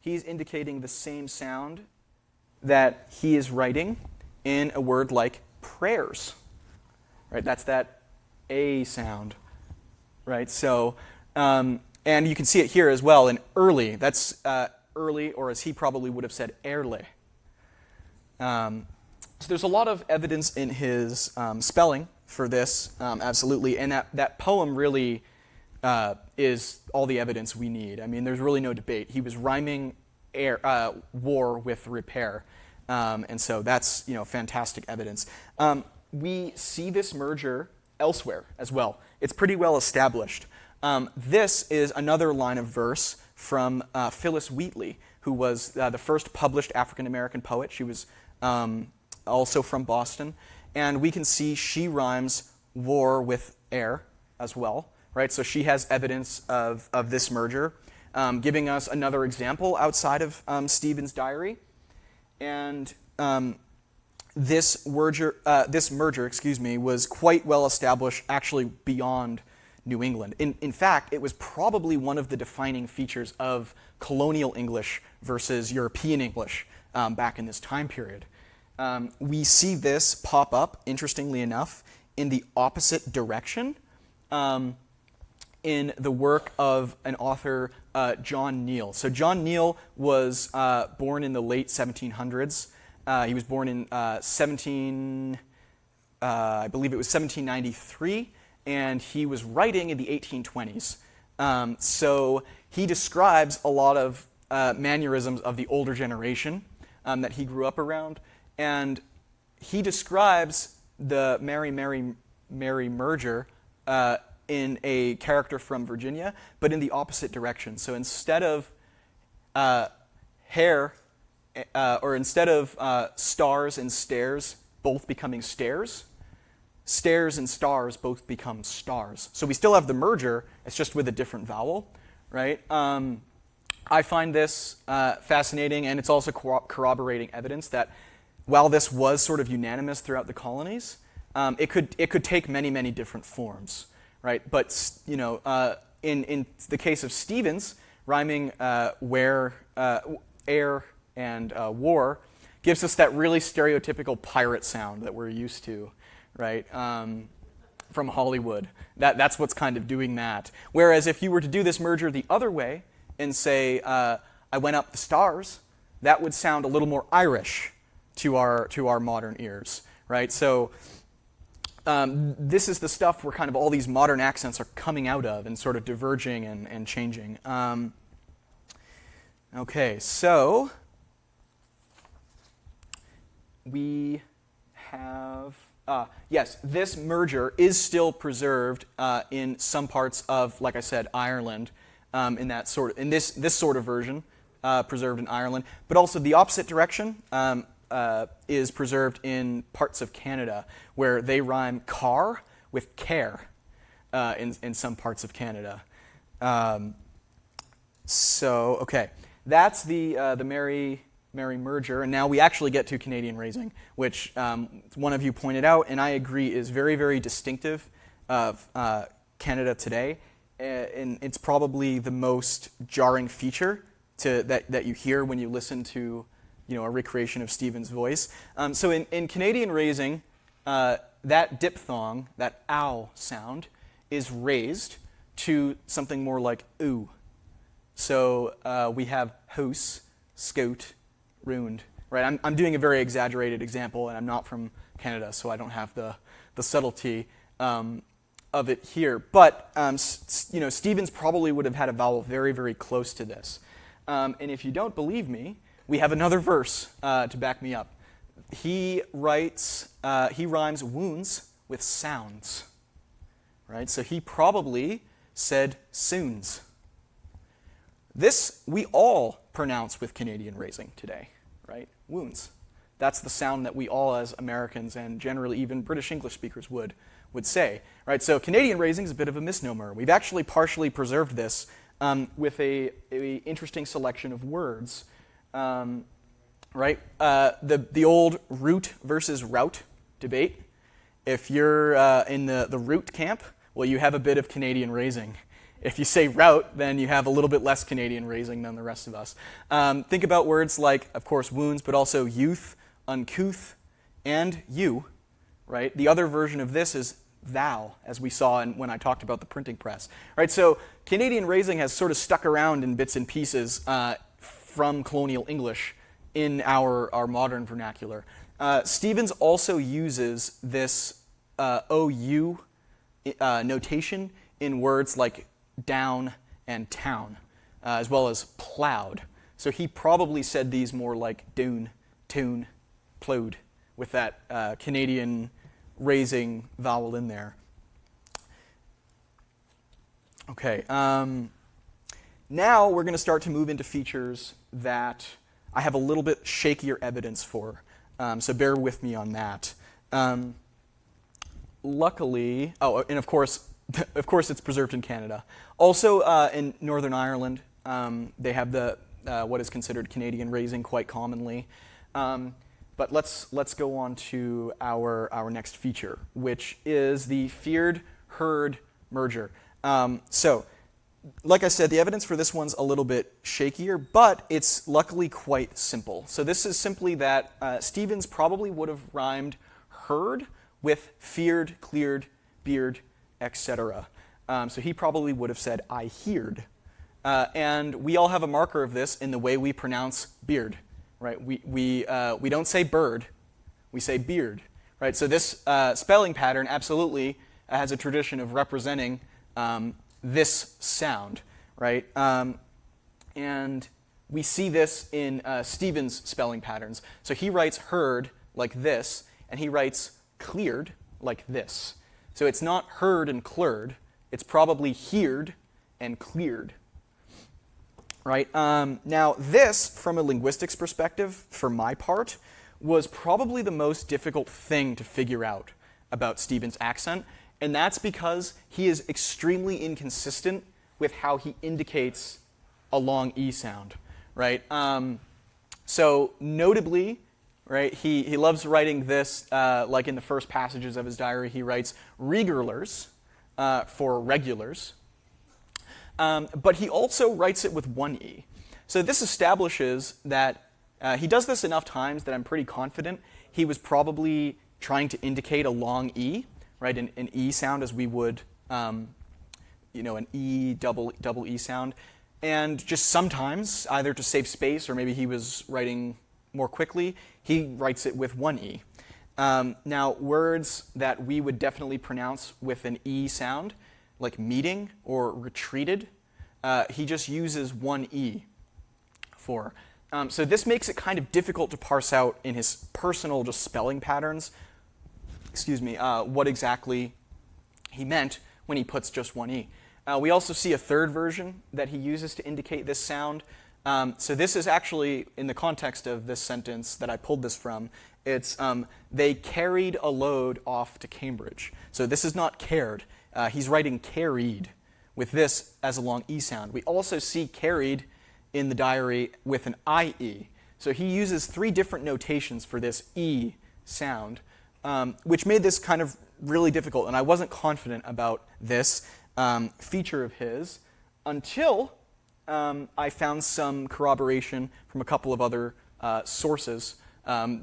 he's indicating the same sound that he is writing in a word like prayers. Right? That's that A sound. Right? So, and you can see it here as well in early. That's early, or as he probably would have said, early. So there's a lot of evidence in his spelling for this, absolutely. And that poem really is all the evidence we need. I mean, there's really no debate. He was rhyming war with repair. And so that's fantastic evidence. We see this merger elsewhere as well. It's pretty well established. This is another line of verse from Phyllis Wheatley, who was the first published African-American poet. She was also from Boston. And we can see she rhymes war with air as well. Right? So she has evidence of this merger, giving us another example outside of Stevens' diary. And this merger, was quite well established, actually beyond New England. In fact, it was probably one of the defining features of colonial English versus European English back in this time period. We see this pop up, interestingly enough, in the opposite direction in the work of an author, John Neal. So John Neal was born in the late 1700s. He was born in I believe it was 1793, and he was writing in the 1820s. So he describes a lot of mannerisms of the older generation that he grew up around, and he describes the Mary merger in a character from Virginia, but in the opposite direction. So instead of instead of stars and stairs both becoming stairs, stairs and stars both become stars. So we still have the merger, it's just with a different vowel, right? I find this fascinating, and it's also corroborating evidence that while this was sort of unanimous throughout the colonies, it could take many different forms, right? But in the case of Stevens, rhyming air and war, gives us that really stereotypical pirate sound that we're used to, right? From Hollywood. That's what's kind of doing that. Whereas if you were to do this merger the other way and say, I went up the stars, that would sound a little more Irish to our modern ears, right? So this is the stuff where kind of all these modern accents are coming out of and sort of diverging and changing. Okay, so we have, yes, this merger is still preserved in some parts of, like I said, Ireland, in this sort of version, preserved in Ireland, but also the opposite direction is preserved in parts of Canada, where they rhyme car with care in some parts of Canada. So, okay, that's the Mary merger, and now we actually get to Canadian raising, which one of you pointed out, and I agree is very distinctive of Canada today, and it's probably the most jarring feature that you hear when you listen to a recreation of Stephen's voice. So in Canadian raising, that diphthong, that ow sound, is raised to something more like ooh. So we have house, scout, ruined. Right? I'm doing a very exaggerated example, and I'm not from Canada, so I don't have the subtlety of it here. But Stevens probably would have had a vowel very close to this. And if you don't believe me, we have another verse to back me up. He rhymes wounds with sounds. Right? So he probably said soons. This we all pronounce with Canadian raising today, right? Wounds. That's the sound that we all as Americans and generally even British English speakers would say, right? So Canadian raising is a bit of a misnomer. We've actually partially preserved this with a interesting selection of words, right? The old root versus route debate. If you're in the root camp, well, you have a bit of Canadian raising. If you say route, then you have a little bit less Canadian raising than the rest of us. Think about words like, of course, wounds, but also youth, uncouth, and you, right? The other version of this is thou, as we saw when I talked about the printing press. Right? So Canadian raising has sort of stuck around in bits and pieces from colonial English in our modern vernacular. Stevens also uses this OU notation in words like down and town, as well as plowed. So he probably said these more like doon, tune, plowed, with that Canadian raising vowel in there. Okay, now we're going to start to move into features that I have a little bit shakier evidence for, so bear with me on that. Luckily, and of course it's preserved in Canada. Also in Northern Ireland, they have the what is considered Canadian raising quite commonly. But let's go on to our next feature, which is the feared herd merger. So, like I said, the evidence for this one's a little bit shakier, but it's luckily quite simple. So this is simply that Stevens probably would have rhymed heard with feared, cleared, beard, etc. So he probably would have said, I heard. And we all have a marker of this in the way we pronounce beard, right? We don't say bird, we say beard, right? So this spelling pattern absolutely has a tradition of representing this sound, right? And we see this in Stevens' spelling patterns. So he writes heard like this, and he writes cleared like this. So it's not heard and cleared, it's probably heard and cleared. Right? Now, this, from a linguistics perspective, for my part, was probably the most difficult thing to figure out about Stevens' accent, and that's because he is extremely inconsistent with how he indicates a long E sound. Right? So, notably, right, he loves writing this, like in the first passages of his diary, he writes regulars for regulars. But he also writes it with one E. So this establishes that he does this enough times that I'm pretty confident he was probably trying to indicate a long E, right? An E sound as we would, an E, double E sound. And just sometimes, either to save space or maybe he was writing more quickly, he writes it with one E. Now, words that we would definitely pronounce with an E sound, like meeting or retreated, he just uses one E for. So this makes it kind of difficult to parse out in his personal just spelling patterns, what exactly he meant when he puts just one E. We also see a third version that he uses to indicate this sound. So this is actually, in the context of this sentence that I pulled this from, it's they carried a load off to Cambridge. So this is not cared. He's writing carried with this as a long E sound. We also see carried in the diary with an IE. So he uses three different notations for this E sound, which made this kind of really difficult. And I wasn't confident about this feature of his until I found some corroboration from a couple of other sources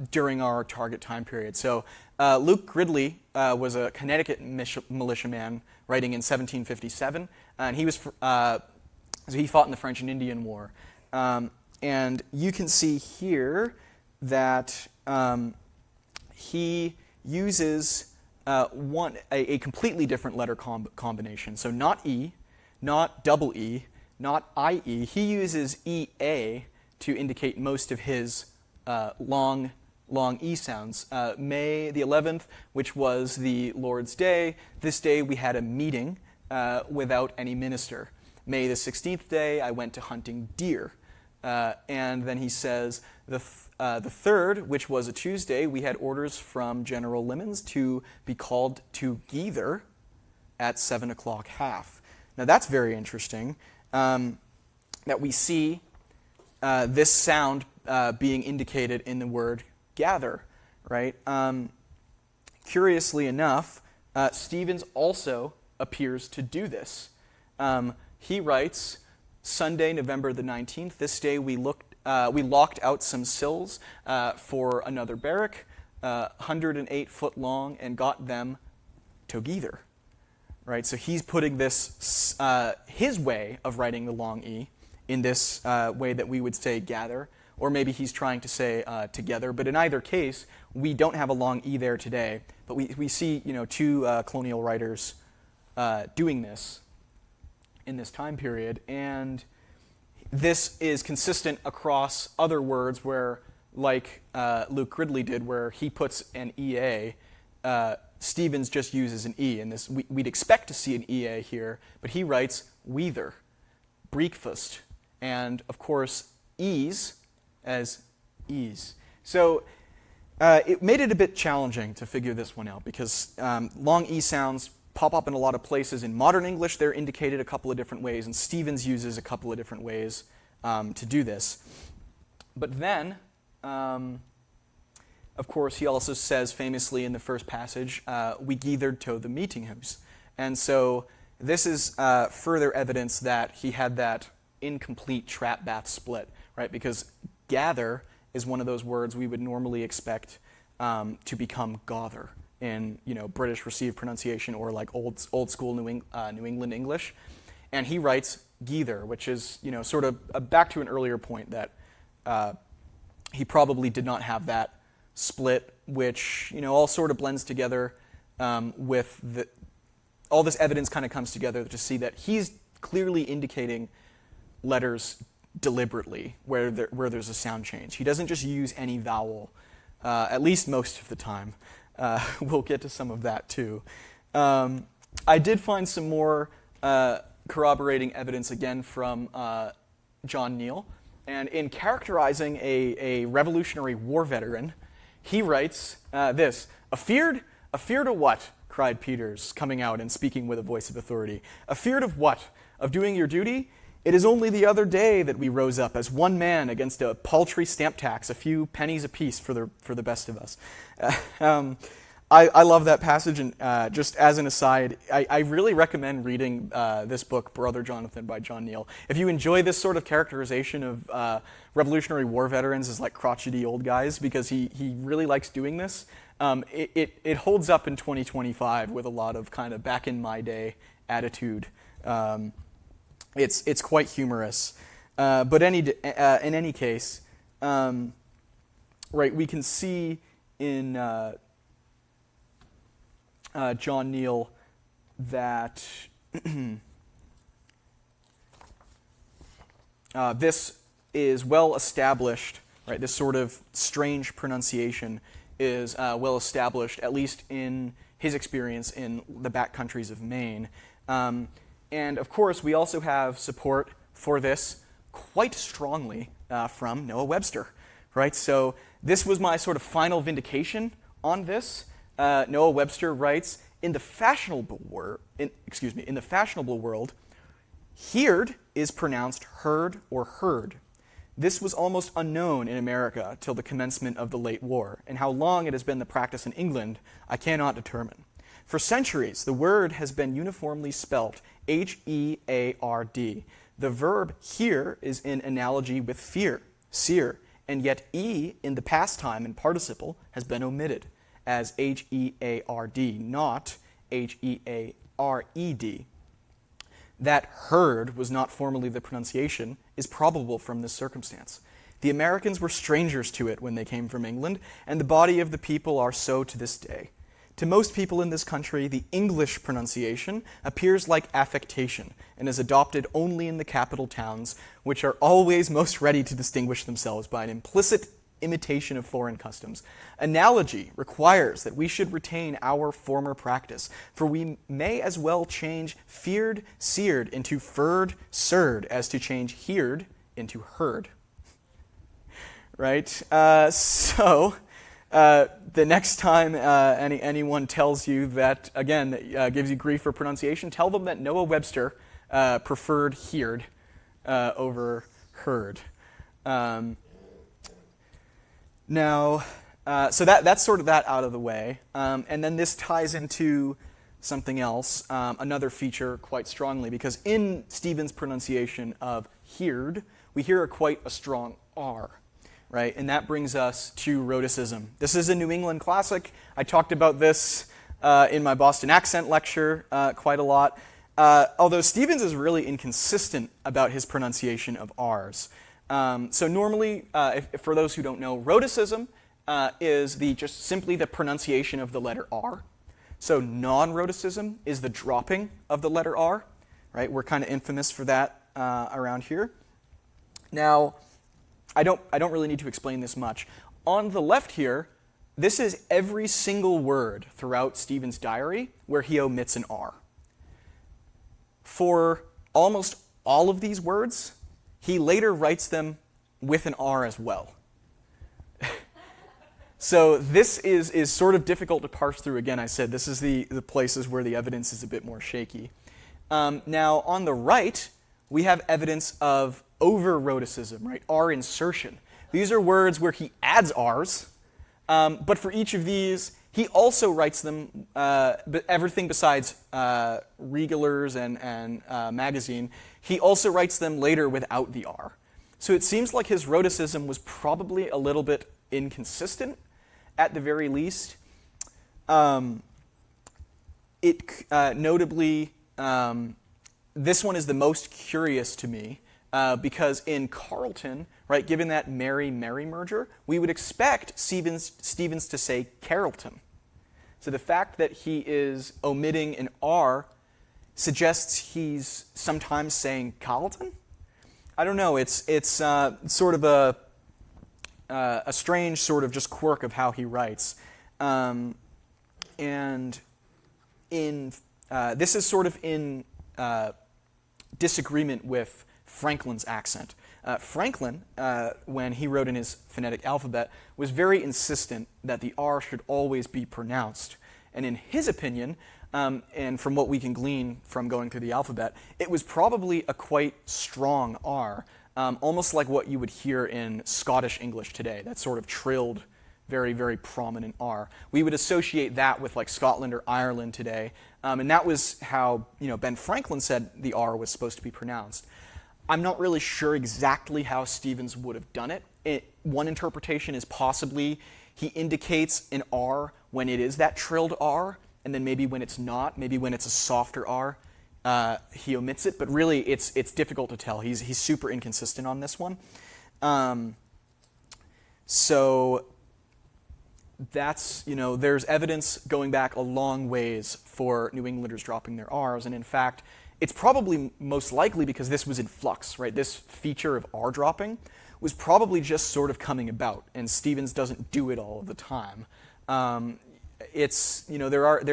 during our target time period. So Luke Gridley was a Connecticut militiaman writing in 1757, and he was so he fought in the French and Indian War. And you can see here that he uses a completely different letter combination. So not E, not double E, not IE. He uses EA to indicate most of his long E sounds. May the 11th, which was the Lord's Day, this day we had a meeting without any minister. May the 16th day, I went to hunting deer. And then he says, the 3rd, which was a Tuesday, we had orders from General Lemons to be called to Geither at 7 o'clock half. Now that's very interesting, that we see this sound being indicated in the word gather, right? Curiously enough, Stevens also appears to do this. He writes, Sunday, November the 19th, this day we locked out some sills for another barrack, 108 foot long, and got them together. Right, so he's putting this, his way of writing the long E in this way that we would say gather, or maybe he's trying to say together. But in either case, we don't have a long E there today. But we see, two colonial writers doing this in this time period, and this is consistent across other words where, like Luke Gridley did, where he puts an EA. Stevens just uses an E, and this we'd expect to see an EA here, but he writes weather, breakfast, and of course ease as ease. So it made it a bit challenging to figure this one out because long E sounds pop up in a lot of places. In modern English, they're indicated a couple of different ways, and Stevens uses a couple of different ways to do this. But then, of course, he also says famously in the first passage, we gethered to the meeting house. And so This is further evidence that he had that incomplete trap bath split, right? Because gather is one of those words we would normally expect to become gother in British received pronunciation or like old school New England English, and he writes geather, which is sort of back to an earlier point that he probably did not have that split, which all sort of blends together with all this evidence kind of comes together to see that he's clearly indicating letters deliberately where there's a sound change. He doesn't just use any vowel, at least most of the time. We'll get to some of that too. I did find some more corroborating evidence again from John Neal, and in characterizing a Revolutionary War veteran, he writes this: "Afeard of what?" cried Peters, coming out and speaking with a voice of authority. "Afeard of what? Of doing your duty? It is only the other day that we rose up as one man against a paltry stamp tax, a few pennies apiece for the best of us." I love that passage, and just as an aside, I really recommend reading this book, Brother Jonathan by John Neal. If you enjoy this sort of characterization of Revolutionary War veterans as like crotchety old guys, because he really likes doing this, it holds up in 2025 with a lot of kind of back in my day attitude. It's quite humorous. But in any case, right, we can see in John Neal that this is well established, right? This sort of strange pronunciation is well established, at least in his experience in the back countries of Maine. And of course, we also have support for this quite strongly from Noah Webster, right? So this was my sort of final vindication on this. Noah Webster writes, in the fashionable world, heerd is pronounced heard or heard. This was almost unknown in America till the commencement of the late war, and how long it has been the practice in England, I cannot determine. For centuries, the word has been uniformly spelt H-E-A-R-D. The verb hear is in analogy with fear, sear, and yet E in the past time and participle has been omitted as H-E-A-R-D, not H-E-A-R-E-D. That heard was not formally the pronunciation is probable from this circumstance. The Americans were strangers to it when they came from England, and the body of the people are so to this day. To most people in this country, the English pronunciation appears like affectation and is adopted only in the capital towns, which are always most ready to distinguish themselves by an implicit imitation of foreign customs. Analogy requires that we should retain our former practice, for we may as well change feared, seared into furred, surd, as to change heard into heard. Right? So the next time anyone tells you that, again, gives you grief for pronunciation, tell them that Noah Webster preferred heard over heard. Now, so that's sort of that out of the way. And then this ties into something else, another feature quite strongly, because in Stephen's pronunciation of heard, we hear quite a strong R, right? And that brings us to rhoticism. This is a New England classic. I talked about this in my Boston accent lecture quite a lot, although Stevens is really inconsistent about his pronunciation of R's. So normally, for those who don't know, rhoticism is just simply the pronunciation of the letter R. So non-rhoticism is the dropping of the letter R, right? We're kind of infamous for that around here. Now, I don't really need to explain this much. On the left here, this is every single word throughout Stephen's diary where he omits an R. For almost all of these words, he later writes them with an R as well. So this is sort of difficult to parse through. Again, I said this is the places where the evidence is a bit more shaky. Now, on the right, we have evidence of over-rhoticism, right? R insertion. These are words where he adds R's, but for each of these, He also writes them, but everything besides Regalers and magazine, he also writes them later without the R. So it seems like his rhoticism was probably a little bit inconsistent, at the very least. Notably, this one is the most curious to me, because in Carleton, right, given that Mary-Mary merger, we would expect Stevens to say Carrollton. So the fact that he is omitting an R suggests he's sometimes saying Carleton? I don't know. It's sort of a strange sort of just quirk of how he writes. And this is sort of in disagreement with Franklin's accent. Franklin, when he wrote in his phonetic alphabet, was very insistent that the R should always be pronounced. And in his opinion, and from what we can glean from going through the alphabet, it was probably a quite strong R, almost like what you would hear in Scottish English today, that sort of trilled, very, very prominent R. We would associate that with like Scotland or Ireland today, and that was how Ben Franklin said the R was supposed to be pronounced. I'm not really sure exactly how Stevens would have done it. One interpretation is possibly he indicates an R when it is that trilled R, and then maybe when it's not, maybe when it's a softer R, he omits it. But really, it's difficult to tell. He's super inconsistent on this one. So that's, there's evidence going back a long ways for New Englanders dropping their R's, and in fact, it's probably most likely because this was in flux, right? This feature of R dropping was probably just sort of coming about, and Stevens doesn't do it all of the time. There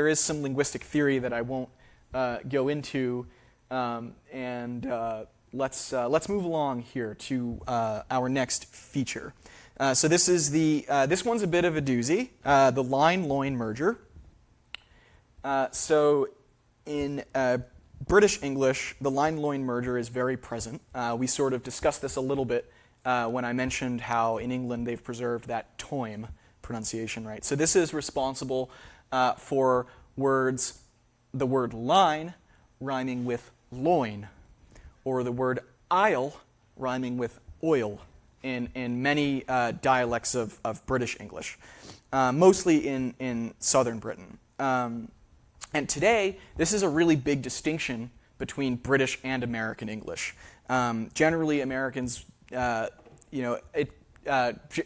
is some linguistic theory that I won't go into, and let's move along here to our next feature. So this is this one's a bit of a doozy, the line-loin merger. So in British English, the line-loin merger is very present. We sort of discussed this a little bit when I mentioned how in England they've preserved that toim pronunciation, right? So this is responsible for the word line rhyming with loin, or the word isle rhyming with oil in many dialects of British English, mostly in southern Britain. And today, this is a really big distinction between British and American English. Generally, Americans,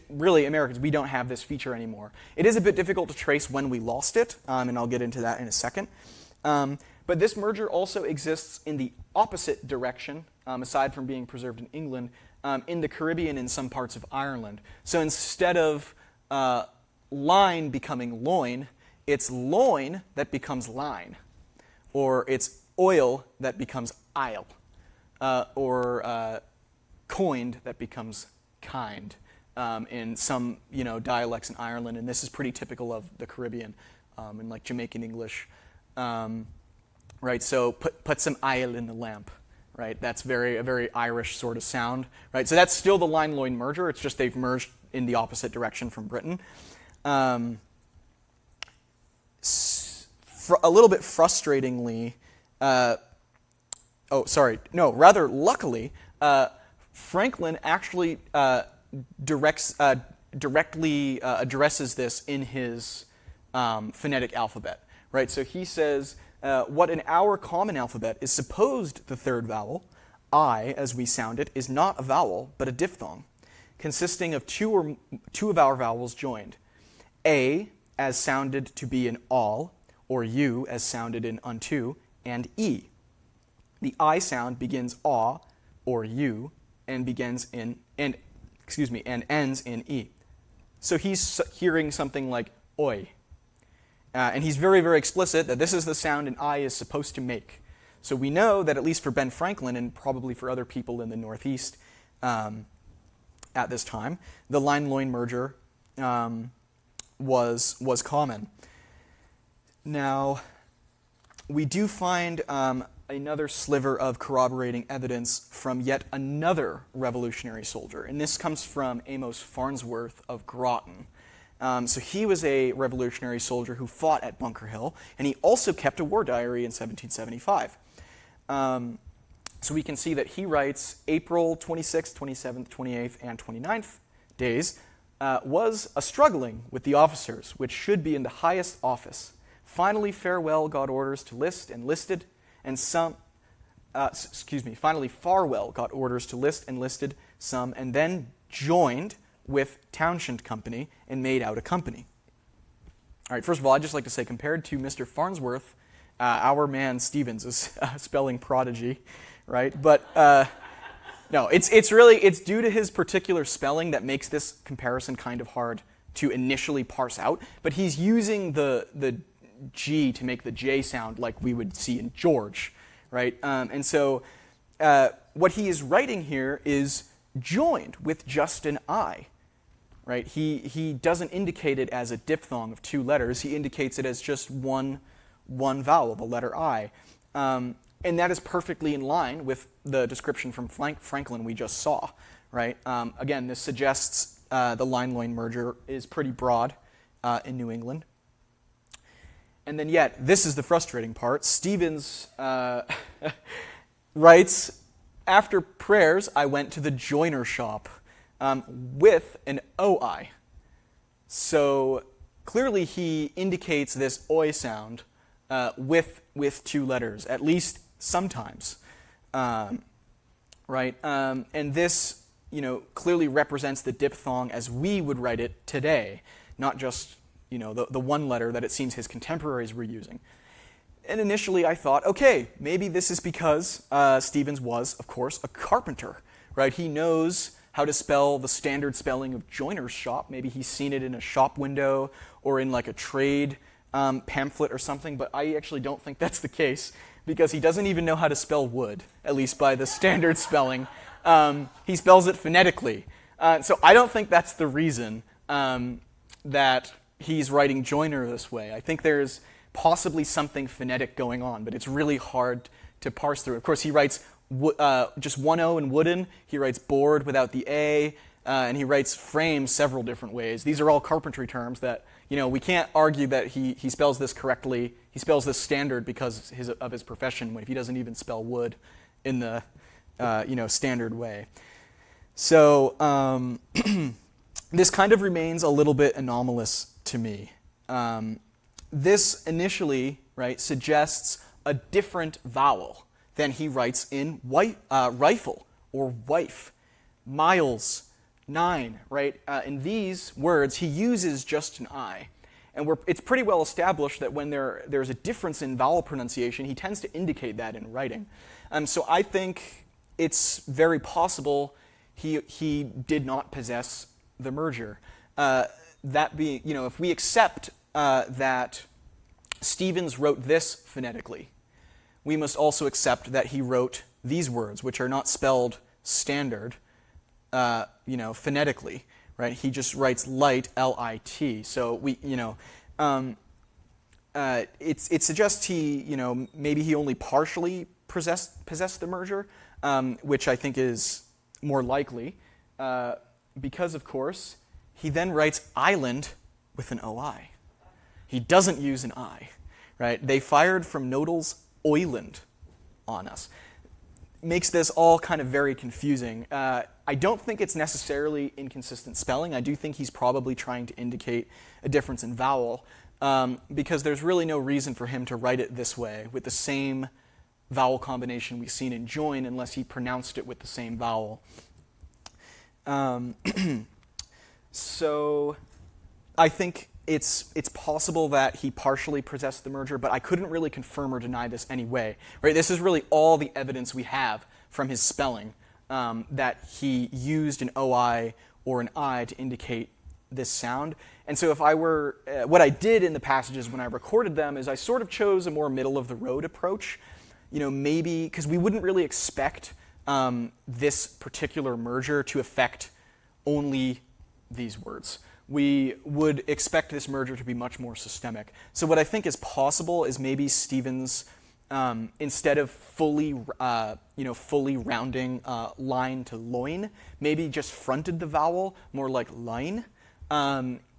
really Americans, we don't have this feature anymore. It is a bit difficult to trace when we lost it, and I'll get into that in a second. But this merger also exists in the opposite direction, aside from being preserved in England, in the Caribbean and some parts of Ireland. So instead of line becoming loin, it's loin that becomes line, or it's oil that becomes isle, or coined that becomes kind in some dialects in Ireland, and this is pretty typical of the Caribbean in like Jamaican English, right? So put some isle in the lamp, right? That's a very Irish sort of sound, right? So that's still the line-loin merger. It's just they've merged in the opposite direction from Britain. A little bit frustratingly, luckily, Franklin actually directly addresses this in his phonetic alphabet, right? So he says, what in our common alphabet is supposed the third vowel, I, as we sound it, is not a vowel, but a diphthong, consisting of two of our vowels joined. A, as sounded to be an all, or U, as sounded in unto, and E. The I sound begins aw, or U, and and ends in E. So he's hearing something like oi. And he's very, very explicit that this is the sound an I is supposed to make. So we know that at least for Ben Franklin, and probably for other people in the Northeast at this time, the line-loin merger was common. Now, we do find another sliver of corroborating evidence from yet another revolutionary soldier, and this comes from Amos Farnsworth of Groton. So he was a revolutionary soldier who fought at Bunker Hill, and he also kept a war diary in 1775. So we can see that he writes April 26th, 27th, 28th, and 29th days was a struggling with the officers, which should be in the highest office. Finally, farewell got orders to list and listed, and some. Finally, Farwell got orders to list and listed some, and then joined with Townshend Company and made out a company. All right, first of all, I'd just like to say, compared to Mr. Farnsworth, our man Stevens is a spelling prodigy, right? But no, it's due to his particular spelling that makes this comparison kind of hard to initially parse out. But he's using the G to make the J sound like we would see in George, right? And so what he is writing here is joined with just an I, right? He doesn't indicate it as a diphthong of two letters. He indicates it as just one vowel, the letter I. And that is perfectly in line with the description from Franklin we just saw, right? Again, this suggests the line-loin merger is pretty broad in New England. And then yet, this is the frustrating part. Stevens writes, after prayers, I went to the joiner shop with an OI. So clearly he indicates this oi sound with two letters, at least sometimes, right? And this, clearly represents the diphthong as we would write it today, not just, the one letter that it seems his contemporaries were using. And initially I thought, okay, maybe this is because Stevens was, of course, a carpenter, right? He knows how to spell the standard spelling of joiner's shop. Maybe he's seen it in a shop window or in like a trade pamphlet or something, but I actually don't think that's the case because he doesn't even know how to spell wood, at least by the standard spelling. He spells it phonetically. So I don't think that's the reason that he's writing joiner this way. I think there's possibly something phonetic going on, but it's really hard to parse through. Of course, he writes just one O in wooden. He writes board without the A, and he writes frame several different ways. These are all carpentry terms that, we can't argue that he spells this correctly. He spells this standard because of his profession, if he doesn't even spell wood in the, standard way. So this kind of remains a little bit anomalous to me. This initially, right, suggests a different vowel than he writes in rifle or wife, miles, 9, right? In these words, he uses just an I. And it's pretty well established that when there's a difference in vowel pronunciation, he tends to indicate that in writing. So I think it's very possible he did not possess the merger. That being, if we accept that Stevens wrote this phonetically, we must also accept that he wrote these words, which are not spelled standard, phonetically, right? He just writes light, L-I-T. So it suggests he, maybe he only partially possessed the merger, which I think is more likely, because of course he then writes island with an O-I. He doesn't use an I, right? They fired from Nodel's Oiland on us. Makes this all kind of very confusing. I don't think it's necessarily inconsistent spelling. I do think he's probably trying to indicate a difference in vowel, because there's really no reason for him to write it this way with the same vowel combination we've seen in join unless he pronounced it with the same vowel. So I think it's possible that he partially possessed the merger, but I couldn't really confirm or deny this anyway. Right? This is really all the evidence we have from his spelling, that he used an OI or an I to indicate this sound. And so if I were, what I did in the passages when I recorded them is I sort of chose a more middle-of-the-road approach. Maybe, because we wouldn't really expect this particular merger to affect only these words. We would expect this merger to be much more systemic. So what I think is possible is maybe Stevens, instead of fully rounding line to loin, maybe just fronted the vowel more like line.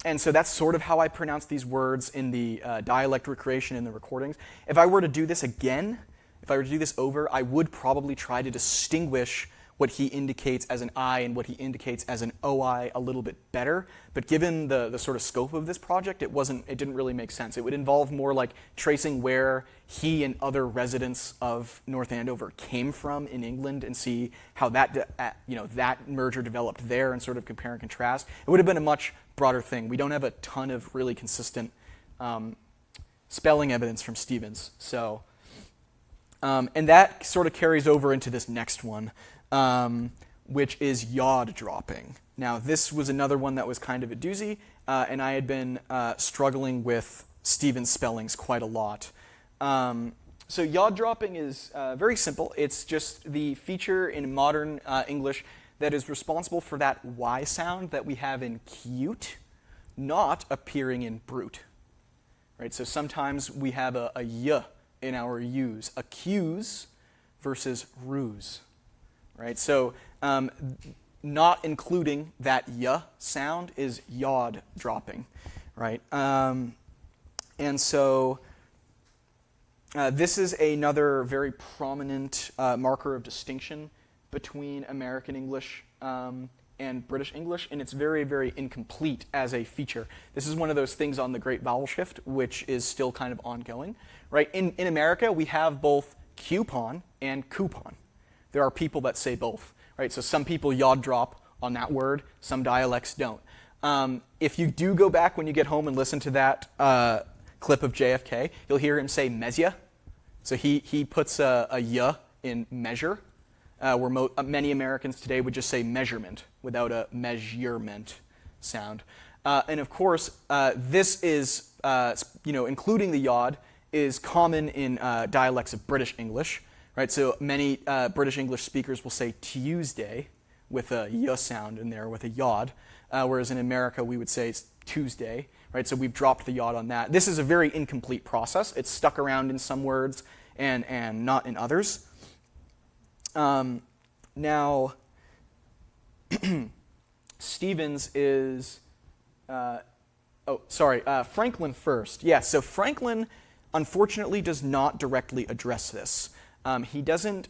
And so that's sort of how I pronounce these words in the dialect recreation in the recordings. If I were to do this again, if I were to do this over, I would probably try to distinguish what he indicates as an I and what he indicates as an OI a little bit better. But given the sort of scope of this project, it didn't really make sense. It would involve more like tracing where he and other residents of North Andover came from in England and see how that merger developed there and sort of compare and contrast. It would have been a much broader thing. We don't have a ton of really consistent spelling evidence from Stevens. So, and that sort of carries over into this next one, which is yod dropping. Now, this was another one that was kind of a doozy, and I had been struggling with Stevens' spellings quite a lot. So yod dropping is very simple. It's just the feature in modern English that is responsible for that Y sound that we have in cute not appearing in brute. Right? So sometimes we have a y in our U's, accuse versus ruse. Right? So not including that y sound is yod dropping. Right? And so this is another very prominent marker of distinction between American English and British English, and it's very, very incomplete as a feature. This is one of those things on the Great Vowel Shift, which is still kind of ongoing. Right? In America, we have both coupon and coupon. There are people that say both. Right? So some people yod drop on that word, some dialects don't. If you do go back when you get home and listen to that clip of JFK, you'll hear him say mezia. So he puts a y in measure, where many Americans today would just say measurement without a measurement sound. And of course, this is, including the yod, is common in dialects of British English. Right? So many British English speakers will say Tuesday with a y sound in there with a yod, whereas in America we would say it's Tuesday. Right? So we've dropped the yod on that. This is a very incomplete process. It's stuck around in some words and not in others. Now, Stevens is, Franklin first. Yeah, so Franklin, unfortunately, does not directly address this. He doesn't,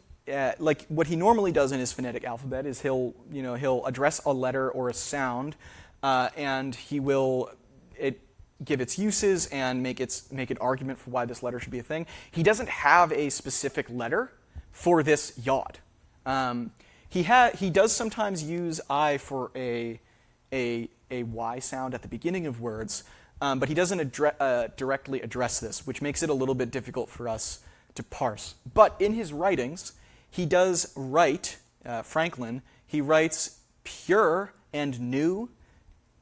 like what he normally does in his phonetic alphabet is he'll address a letter or a sound, and he will give its uses and make an argument for why this letter should be a thing. He doesn't have a specific letter for this yod. He does sometimes use I for a Y sound at the beginning of words, but he doesn't directly address this, which makes it a little bit difficult for us to parse. But in his writings, he does write, Franklin, he writes pure and new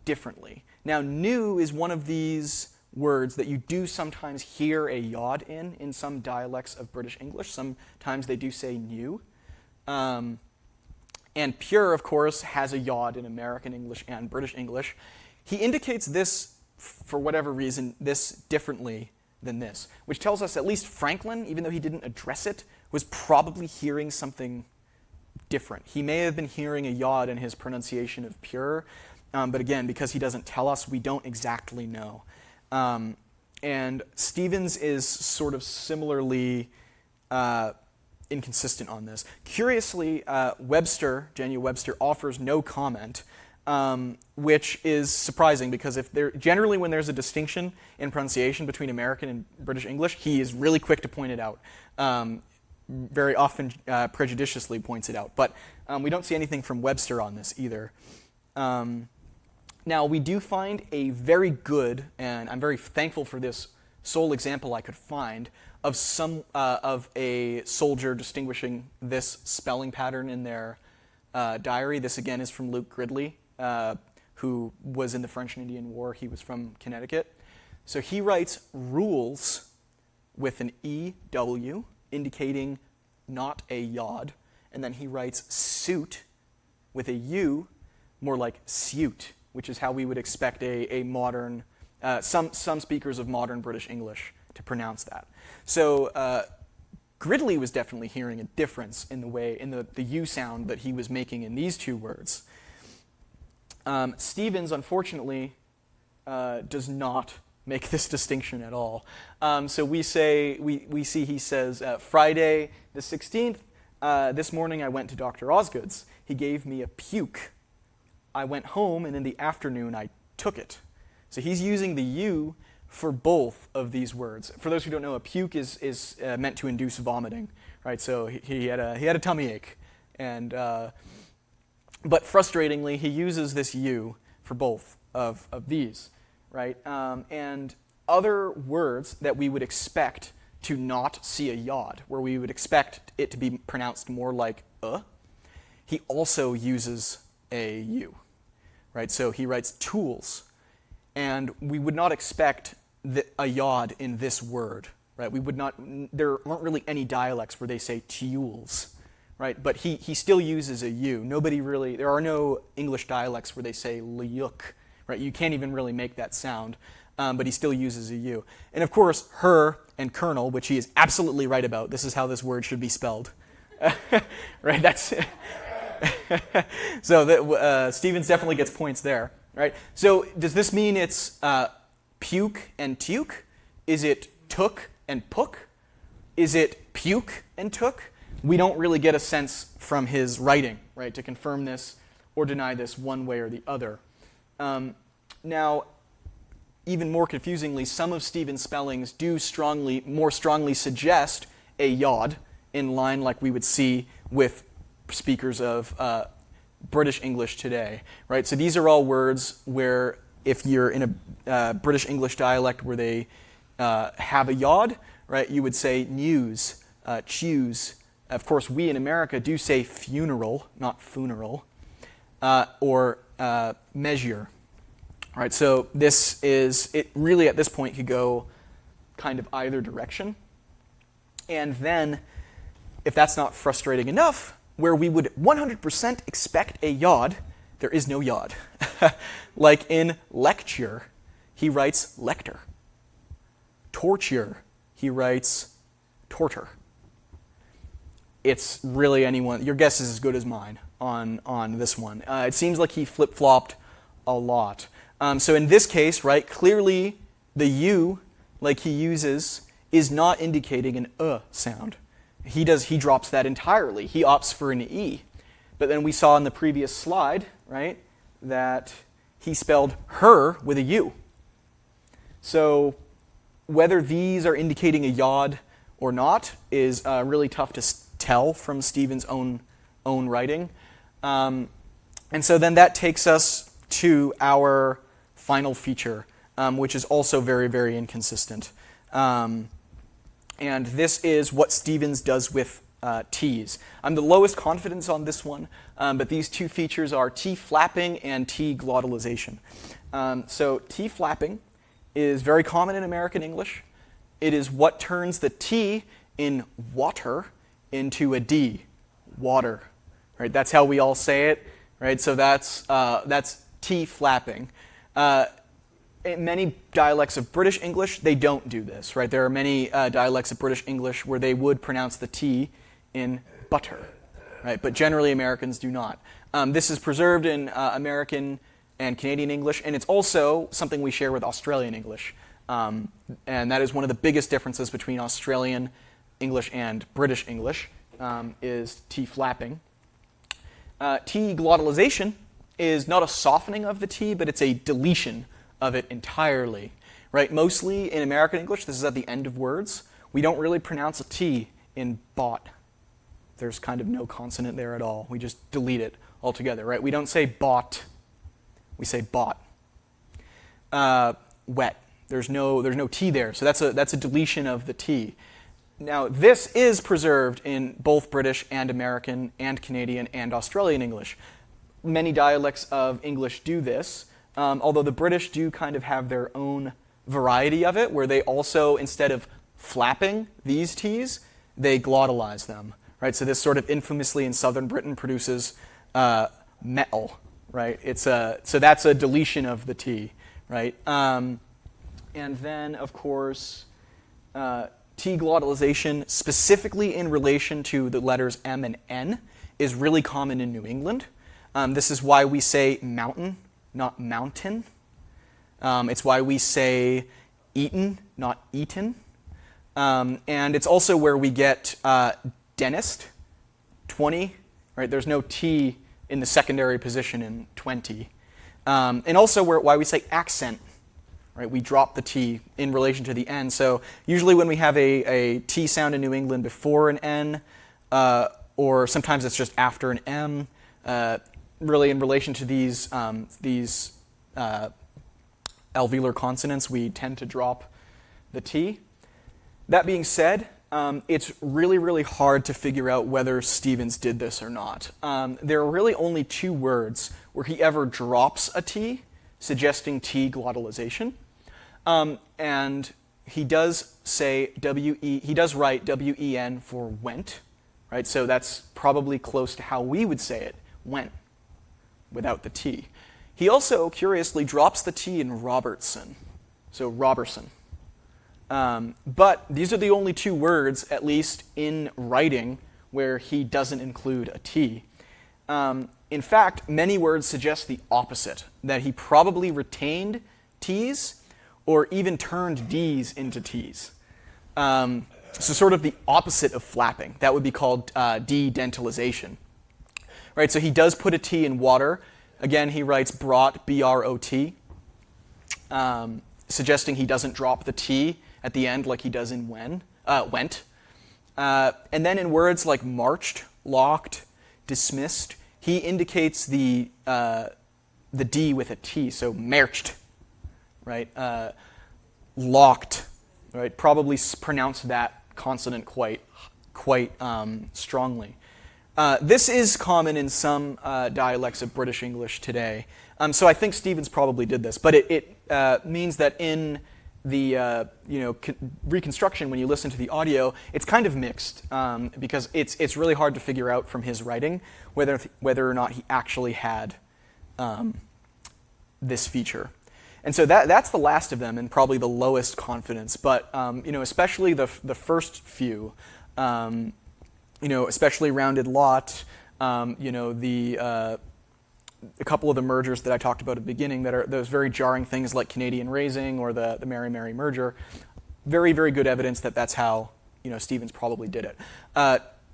differently. Now, new is one of these words that you do sometimes hear a yod in some dialects of British English. Sometimes they do say new. And pure, of course, has a yod in American English and British English. He indicates this, for whatever reason, this differently than this, which tells us at least Franklin, even though he didn't address it, was probably hearing something different. He may have been hearing a yod in his pronunciation of pure, but again, because he doesn't tell us, we don't exactly know. And Stevens is sort of similarly inconsistent on this. Curiously, Daniel Webster, offers no comment, which is surprising because generally when there's a distinction in pronunciation between American and British English, he is really quick to point it out. Very often prejudiciously points it out. But we don't see anything from Webster on this either. Now, we do find a very good, and I'm very thankful for this sole example I could find, of a soldier distinguishing this spelling pattern in their diary. This, again, is from Luke Gridley, who was in the French and Indian War. He was from Connecticut. So he writes rules with an EW, indicating not a yod, and then he writes suit with a U, more like suit, which is how we would expect a modern, some speakers of modern British English to pronounce that. So Gridley was definitely hearing a difference in the U sound that he was making in these two words. Stevens, unfortunately, does not make this distinction at all. So we see he says, Friday the 16th, this morning I went to Dr. Osgood's. He gave me a puke. I went home, and in the afternoon I took it. So he's using the you for both of these words. For those who don't know, a puke is meant to induce vomiting, right? So he had a tummy ache, and but frustratingly, he uses this you for both of these, right? And other words that we would expect to not see a yod, where we would expect it to be pronounced more like he also uses a u, right? So he writes tools, and we would not expect a yod in this word, right? We would not. There aren't really any dialects where they say tools, right? But he still uses a u. Nobody really. There are no English dialects where they say lyuk, right? You can't even really make that sound, but he still uses a u. And of course, her and colonel, which he is absolutely right about. This is how this word should be spelled, right? That's. So that, Stevens definitely gets points there, right? So does this mean it's puke and tuke? Is it took and puck? Is it puke and took? We don't really get a sense from his writing, right, to confirm this or deny this one way or the other. Now, even more confusingly, some of Stevens' spellings do more strongly suggest a yod in line like we would see with speakers of British English today, right? So these are all words where if you're in a British English dialect where they have a yod, right, you would say news, choose. Of course, we in America do say funeral, not funeral, or measure, right? So this is, it really at this point could go kind of either direction. And then, if that's not frustrating enough, where we would 100% expect a yod, there is no yod. Like in lecture, he writes lector. Torture, he writes tortor. It's really anyone, your guess is as good as mine on this one. It seems like he flip-flopped a lot. So in this case, right, clearly the U, like he uses, is not indicating an sound. He drops that entirely. He opts for an E. But then we saw in the previous slide, right, that he spelled her with a U. So whether these are indicating a yod or not is really tough to tell from Stevens' own writing. And so then that takes us to our final feature, which is also very, very inconsistent. And this is what Stevens does with T's. I'm the lowest confidence on this one, but these two features are T flapping and T glottalization. So T flapping is very common in American English. It is what turns the T in water into a D, water. Right? That's how we all say it. Right? So that's T flapping. In many dialects of British English, they don't do this, right? There are many dialects of British English where they would pronounce the T in butter, right? But generally Americans do not. This is preserved in American and Canadian English, and it's also something we share with Australian English. And that is one of the biggest differences between Australian English and British English, is T flapping. T glottalization is not a softening of the T, but it's a deletion of it entirely, right? Mostly in American English, this is at the end of words. We don't really pronounce a T in bought. There's kind of no consonant there at all. We just delete it altogether, right? We don't say bought. We say bought. Wet. There's no T there, so that's a deletion of the T. Now, this is preserved in both British and American and Canadian and Australian English. Many dialects of English do this, although the British do kind of have their own variety of it, where they also, instead of flapping these T's, they glottalize them, right? So this sort of infamously in southern Britain produces metal, right? So that's a deletion of the T, right? And then, of course, T glottalization, specifically in relation to the letters M and N, is really common in New England. This is why we say mountain, not mountain. It's why we say eaten, not eaten. And it's also where we get dentist, 20, right? There's no T in the secondary position in 20. And also why we say accent, right? We drop the T in relation to the N. So usually when we have a T sound in New England before an N, or sometimes it's just after an M, really in relation to these alveolar consonants, we tend to drop the T. That being said, it's really, really hard to figure out whether Stevens did this or not. There are really only 2 words where he ever drops a T, suggesting T glottalization. And he does say he does write W-E-N for went, right? So that's probably close to how we would say it, went, without the T. He also, curiously, drops the T in Robertson, so Robertson. But these are the only 2 words, at least in writing, where he doesn't include a T. In fact, many words suggest the opposite, that he probably retained T's or even turned D's into T's. So sort of the opposite of flapping. That would be called de-dentalization. Right, so he does put a T in water. Again, he writes brought, B-R-O-T, suggesting he doesn't drop the T at the end like he does in went. And then in words like marched, locked, dismissed, he indicates the D with a T, so marched, right? Locked, right? Probably pronounce that consonant quite strongly. This is common in some dialects of British English today. So I think Stevens probably did this, but it means that in the Reconstruction, when you listen to the audio, it's kind of mixed because it's really hard to figure out from his writing whether or not he actually had this feature. And so that's the last of them and probably the lowest confidence. But especially the first few, especially rounded lot, a couple of the mergers that I talked about at the beginning that are those very jarring things like Canadian raising or the Mary Mary merger. Very, very good evidence that that's how Stevens probably did it.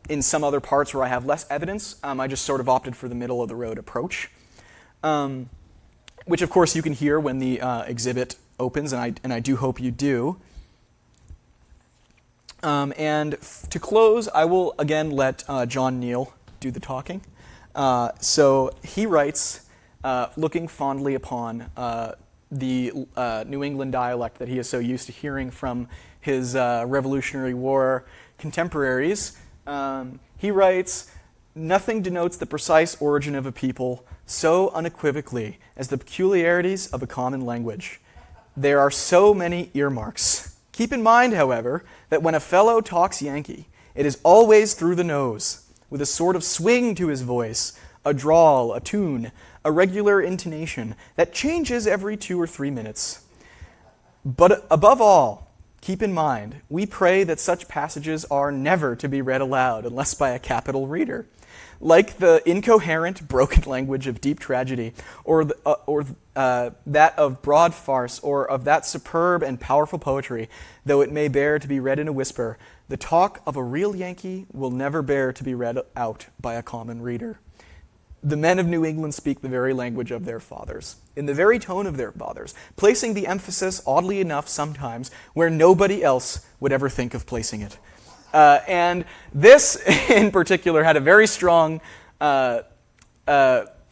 In some other parts where I have less evidence, I just sort of opted for the middle of the road approach, which of course you can hear when the exhibit opens, and I do hope you do. And to close, I will again let John Neal do the talking. So he writes, looking fondly upon the New England dialect that he is so used to hearing from his Revolutionary War contemporaries. He writes, "Nothing denotes the precise origin of a people so unequivocally as the peculiarities of a common language. There are so many earmarks. Keep in mind, however, that when a fellow talks Yankee, it is always through the nose, with a sort of swing to his voice, a drawl, a tune, a regular intonation that changes every 2 or 3 minutes. But above all, keep in mind, we pray that such passages are never to be read aloud unless by a capital reader. Like the incoherent, broken language of deep tragedy, or that of broad farce, or of that superb and powerful poetry, though it may bear to be read in a whisper, the talk of a real Yankee will never bear to be read out by a common reader. The men of New England speak the very language of their fathers, in the very tone of their fathers, placing the emphasis, oddly enough sometimes, where nobody else would ever think of placing it." And this, in particular, had a very strong,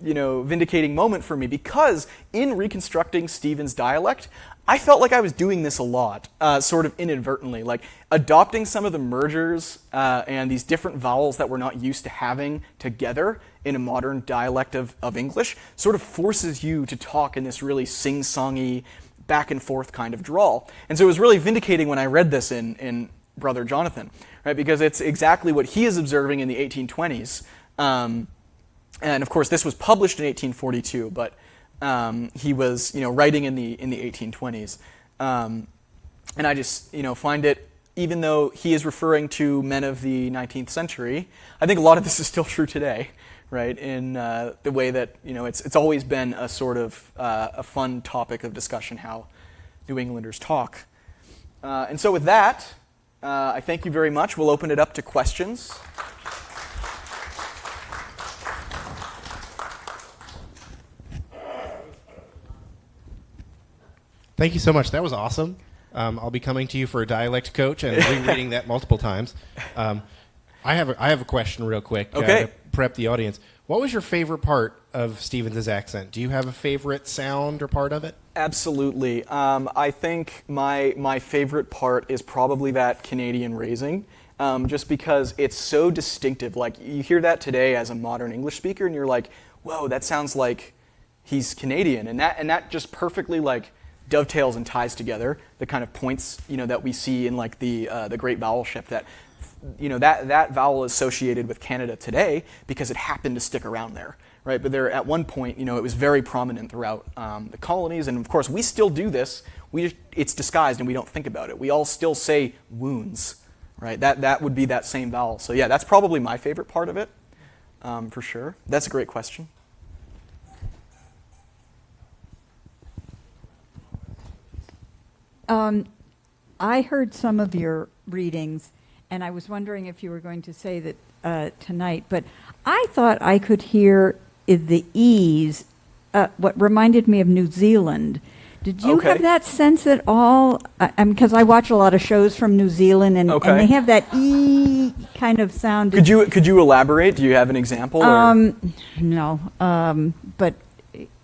vindicating moment for me, because in reconstructing Stevens' dialect, I felt like I was doing this a lot, sort of inadvertently, like adopting some of the mergers and these different vowels that we're not used to having together in a modern dialect of English, sort of forces you to talk in this really sing-songy, back and forth kind of drawl. And so it was really vindicating when I read this in Brother Jonathan, right? Because it's exactly what he is observing in the 1820s. And of course, this was published in 1842, but he was, writing in the 1820s. And I just, find it even though he is referring to men of the 19th century, I think a lot of this is still true today, right? In the way that, it's always been a sort of a fun topic of discussion how New Englanders talk. And so with that, I thank you very much. We'll open it up to questions. Thank you so much. That was awesome. I'll be coming to you for a dialect coach and rereading that multiple times. I have a question real quick Okay. to prep the audience. What was your favorite part of Stevens' accent? Do you have a favorite sound or part of it? Absolutely. I think my favorite part is probably that Canadian raising, just because it's so distinctive. Like, you hear that today as a modern English speaker, and you're like, whoa, that sounds like he's Canadian. And that just perfectly, like, dovetails and ties together the kind of points, that we see in, like, the great vowel shift, that that vowel is associated with Canada today because it happened to stick around there, right? But there, at one point, it was very prominent throughout the colonies, and of course we still do this. It's disguised and we don't think about it. We all still say wounds, right? That would be that same vowel. So yeah, that's probably my favorite part of it, for sure. That's a great question. I heard some of your readings, and I was wondering if you were going to say that tonight, but I thought I could hear the E's, what reminded me of New Zealand. Did you Okay. have that sense at all? Because I watch a lot of shows from New Zealand, and they have that E kind of sound. Could you elaborate? Do you have an example? No, but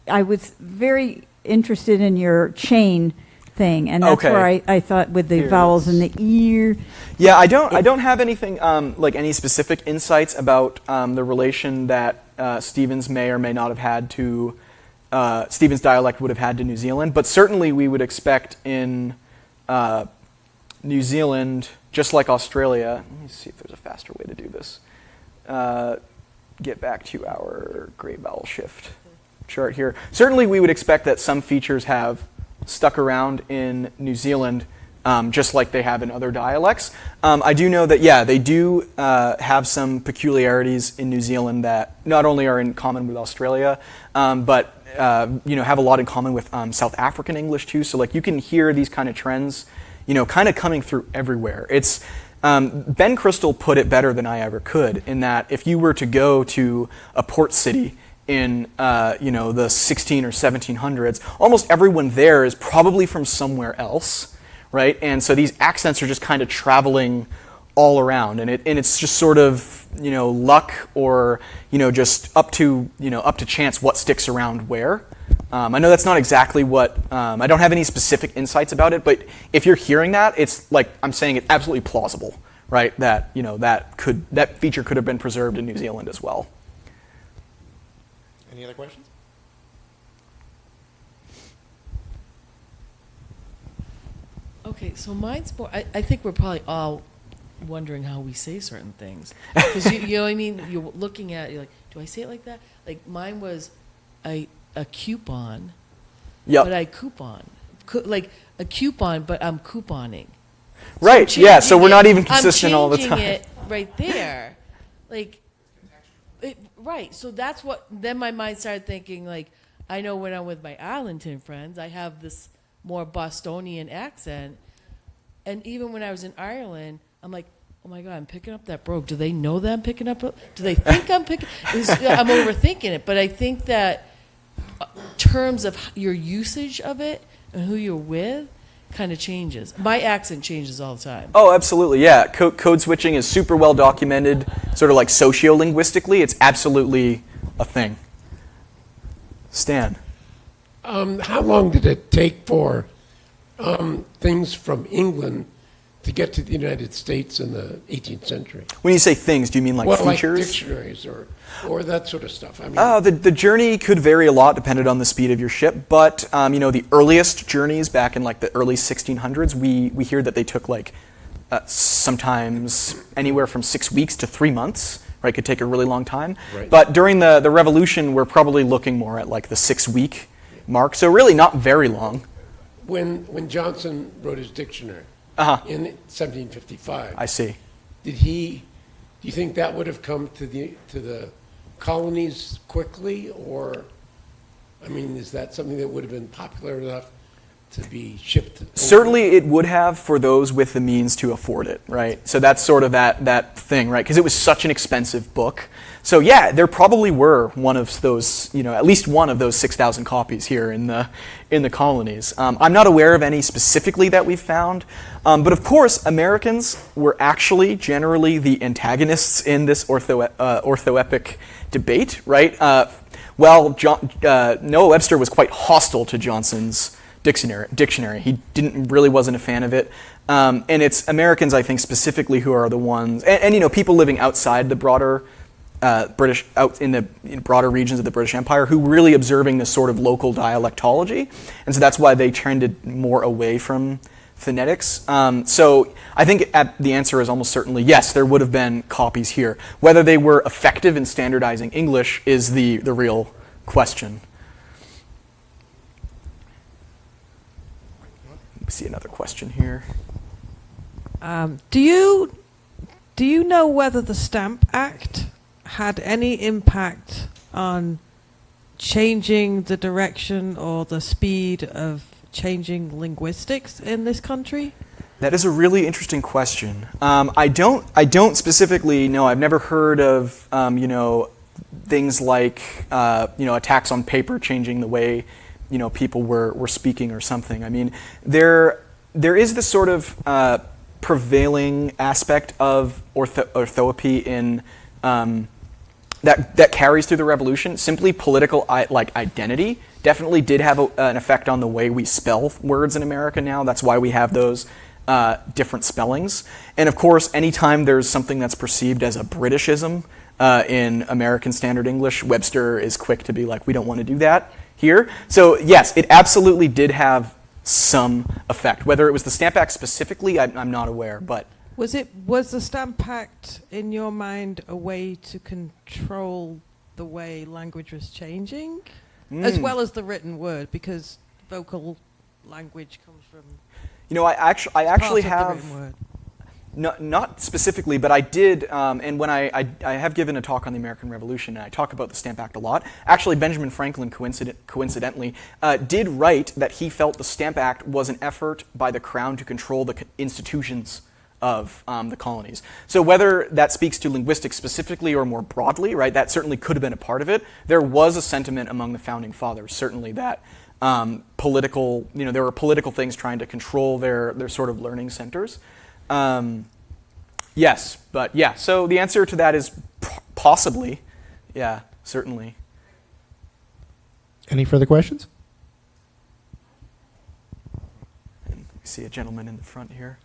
I was very interested in your chain thing, and that's Okay. where I thought with the Here it vowels is. in the ear. Yeah, I don't have anything like any specific insights about the relation that Stevens may or may not have had to Stevens' dialect would have had to New Zealand, but certainly we would expect in New Zealand, just like Australia. Let me see if there's a faster way to do this. Get back to our great vowel shift chart here. Certainly we would expect that some features have stuck around in New Zealand, just like they have in other dialects. I do know that, yeah, they do have some peculiarities in New Zealand that not only are in common with Australia, but have a lot in common with South African English too. So like you can hear these kind of trends, kind of coming through everywhere. It's Ben Crystal put it better than I ever could, in that if you were to go to a port city in the 16 or 1700s, almost everyone there is probably from somewhere else, right? And so these accents are just kind of traveling all around, and it's just sort of luck or just up to chance what sticks around where. I know that's not exactly what I don't have any specific insights about it, but if you're hearing that, it's like I'm saying it's absolutely plausible, right? That that feature could have been preserved in New Zealand as well. Any other questions? Okay, so mine's more. I think we're probably all wondering how we say certain things, because you know what I mean. You're looking at it, you're like, do I say it like that? Like mine was a coupon, Yep. but I coupon, like a coupon, but I'm couponing. So Right. I'm Yeah. So changing we're not it- even consistent all the I'm time. changing it right there, like. Right, so that's what. Then my mind started thinking, like, I know when I'm with my Arlington friends, I have this more Bostonian accent, and even when I was in Ireland, I'm like, oh my God, I'm picking up that brogue. Do they know that I'm picking up? Do they think I'm picking? I'm overthinking it, but I think that terms of your usage of it and who you're with kind of changes. My accent changes all the time. Oh, absolutely, yeah. Code switching is super well documented, sort of like sociolinguistically. It's absolutely a thing. Stan. How long did it take for things from England to get to the United States in the 18th century? When you say things, do you mean like features? Like dictionaries or that sort of stuff. I mean, the journey could vary a lot depending on the speed of your ship, but the earliest journeys back in like the early 1600s, we hear that they took like sometimes anywhere from 6 weeks to 3 months. Right, could take a really long time. Right. But during the Revolution, we're probably looking more at like the 6 week mark. So really not very long. when Johnson wrote his dictionary. in 1755. I see. Do you think that would have come to the colonies quickly, or, I mean, is that something that would have been popular enough to be shipped over? Certainly it would have for those with the means to afford it, right? So that's sort of that thing, right? Because it was such an expensive book. So yeah, there probably were one of those, at least one of those 6,000 copies here in the colonies. I'm not aware of any specifically that we've found, but of course Americans were actually generally the antagonists in this orthoepic debate, right? Noah Webster was quite hostile to Johnson's dictionary. He really wasn't a fan of it. And it's Americans, I think, specifically who are the ones, and people living outside the broader British, out in broader regions of the British Empire, who were really observing this sort of local dialectology. And so that's why they trended more away from phonetics. So I think the answer is almost certainly yes, there would have been copies here. Whether they were effective in standardizing English is the real question. See another question here. Do you know whether the Stamp Act had any impact on changing the direction or the speed of changing linguistics in this country? That is a really interesting question. I don't specifically know. I've never heard of things like attacks on paper changing the way people were speaking or something. I mean, there is this sort of prevailing aspect of orthoepy in that carries through the revolution. Simply political identity definitely did have an effect on the way we spell words in America now. That's why we have those different spellings. And of course, anytime there's something that's perceived as a Britishism in American Standard English, Webster is quick to be like, we don't want to do that here. So yes, it absolutely did have some effect. Whether it was the Stamp Act specifically, I'm not aware, but... Was the Stamp Act, in your mind, a way to control the way language was changing? As well as the written word, because vocal language comes from... I actually have... Not specifically, but I did, and when I have given a talk on the American Revolution, and I talk about the Stamp Act a lot. Actually, Benjamin Franklin, coincidentally, did write that he felt the Stamp Act was an effort by the Crown to control the institutions of the colonies. So whether that speaks to linguistics specifically or more broadly, right, that certainly could have been a part of it. There was a sentiment among the Founding Fathers, certainly, that there were political things trying to control their sort of learning centers. Yes, but yeah, so the answer to that is possibly, yeah, certainly. Any further questions? And we see a gentleman in the front here.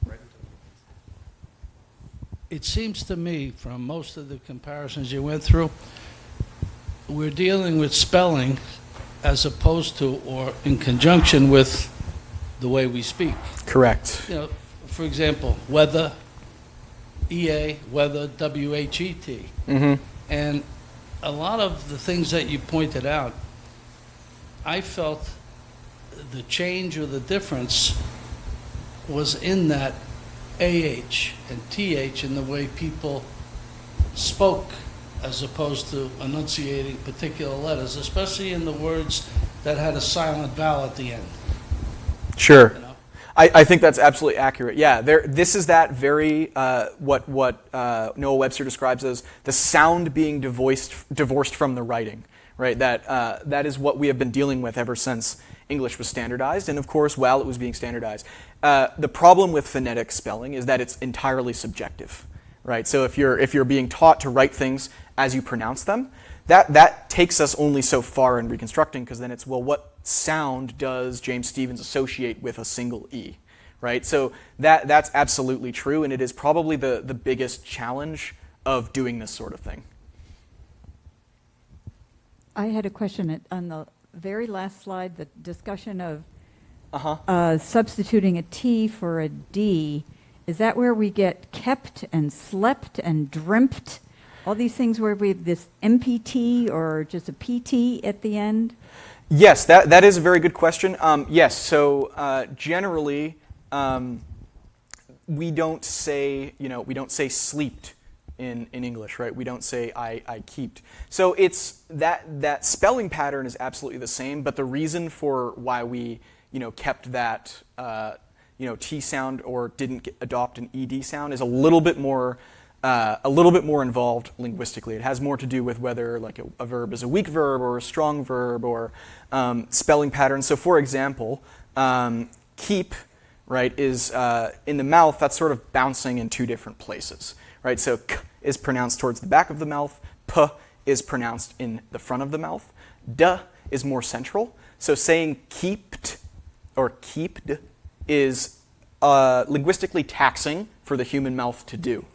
It seems to me, from most of the comparisons you went through, we're dealing with spelling as opposed to or in conjunction with the way we speak. Correct. For example, weather, EA, weather, WHET. Mm-hmm. And a lot of the things that you pointed out, I felt the change or the difference was in that AH and TH in the way people spoke as opposed to enunciating particular letters, especially in the words that had a silent vowel at the end. Sure. I think that's absolutely accurate. Yeah, this is that very, what Noah Webster describes as the sound being divorced from the writing, right? That is what we have been dealing with ever since English was standardized, and of course, while it was being standardized. The problem with phonetic spelling is that it's entirely subjective, right? So if you're being taught to write things as you pronounce them, that takes us only so far in Reconstructing, because then it's, well, what sound does James Stephens associate with a single E, right? So that's absolutely true, and it is probably the biggest challenge of doing this sort of thing. I had a question on the very last slide, the discussion of substituting a T for a D. Is that where we get kept and slept and dreamt? All these things where we have this MPT or just a PT at the end? Yes, that is a very good question. Yes, so generally we don't say, we don't say sleeped in English, right? We don't say I keeped. So it's that spelling pattern is absolutely the same, but the reason for why we, kept that, T sound or didn't adopt an ED sound is a little bit more involved linguistically. It has more to do with whether like a verb is a weak verb or a strong verb or spelling patterns. So for example, keep, right, is in the mouth, that's sort of bouncing in two different places, right? So k is pronounced towards the back of the mouth, p is pronounced in the front of the mouth, d is more central. So saying keeped or keeped is linguistically taxing for the human mouth to do,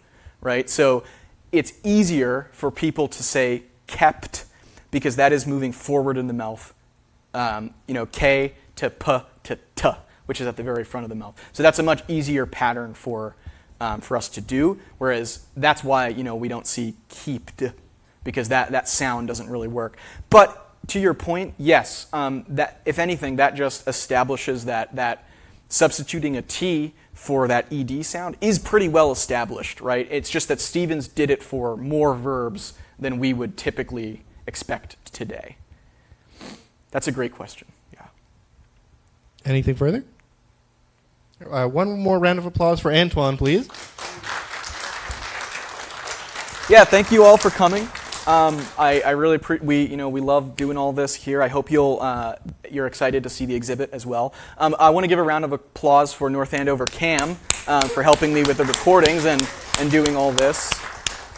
right? So it's easier for people to say kept because that is moving forward in the mouth, K to p to t, which is at the very front of the mouth. So that's a much easier pattern for us to do, whereas that's why, we don't see keeped because that sound doesn't really work. But to your point, yes, that if anything, that just establishes that substituting a T for that ED sound is pretty well established, right? It's just that Stevens did it for more verbs than we would typically expect today. That's a great question. Yeah. Anything further? One more round of applause for Antoine, please. Yeah, thank you all for coming. I really we love doing all this here. I hope you're excited to see the exhibit as well. I want to give a round of applause for North Andover Cam for helping me with the recordings and doing all this.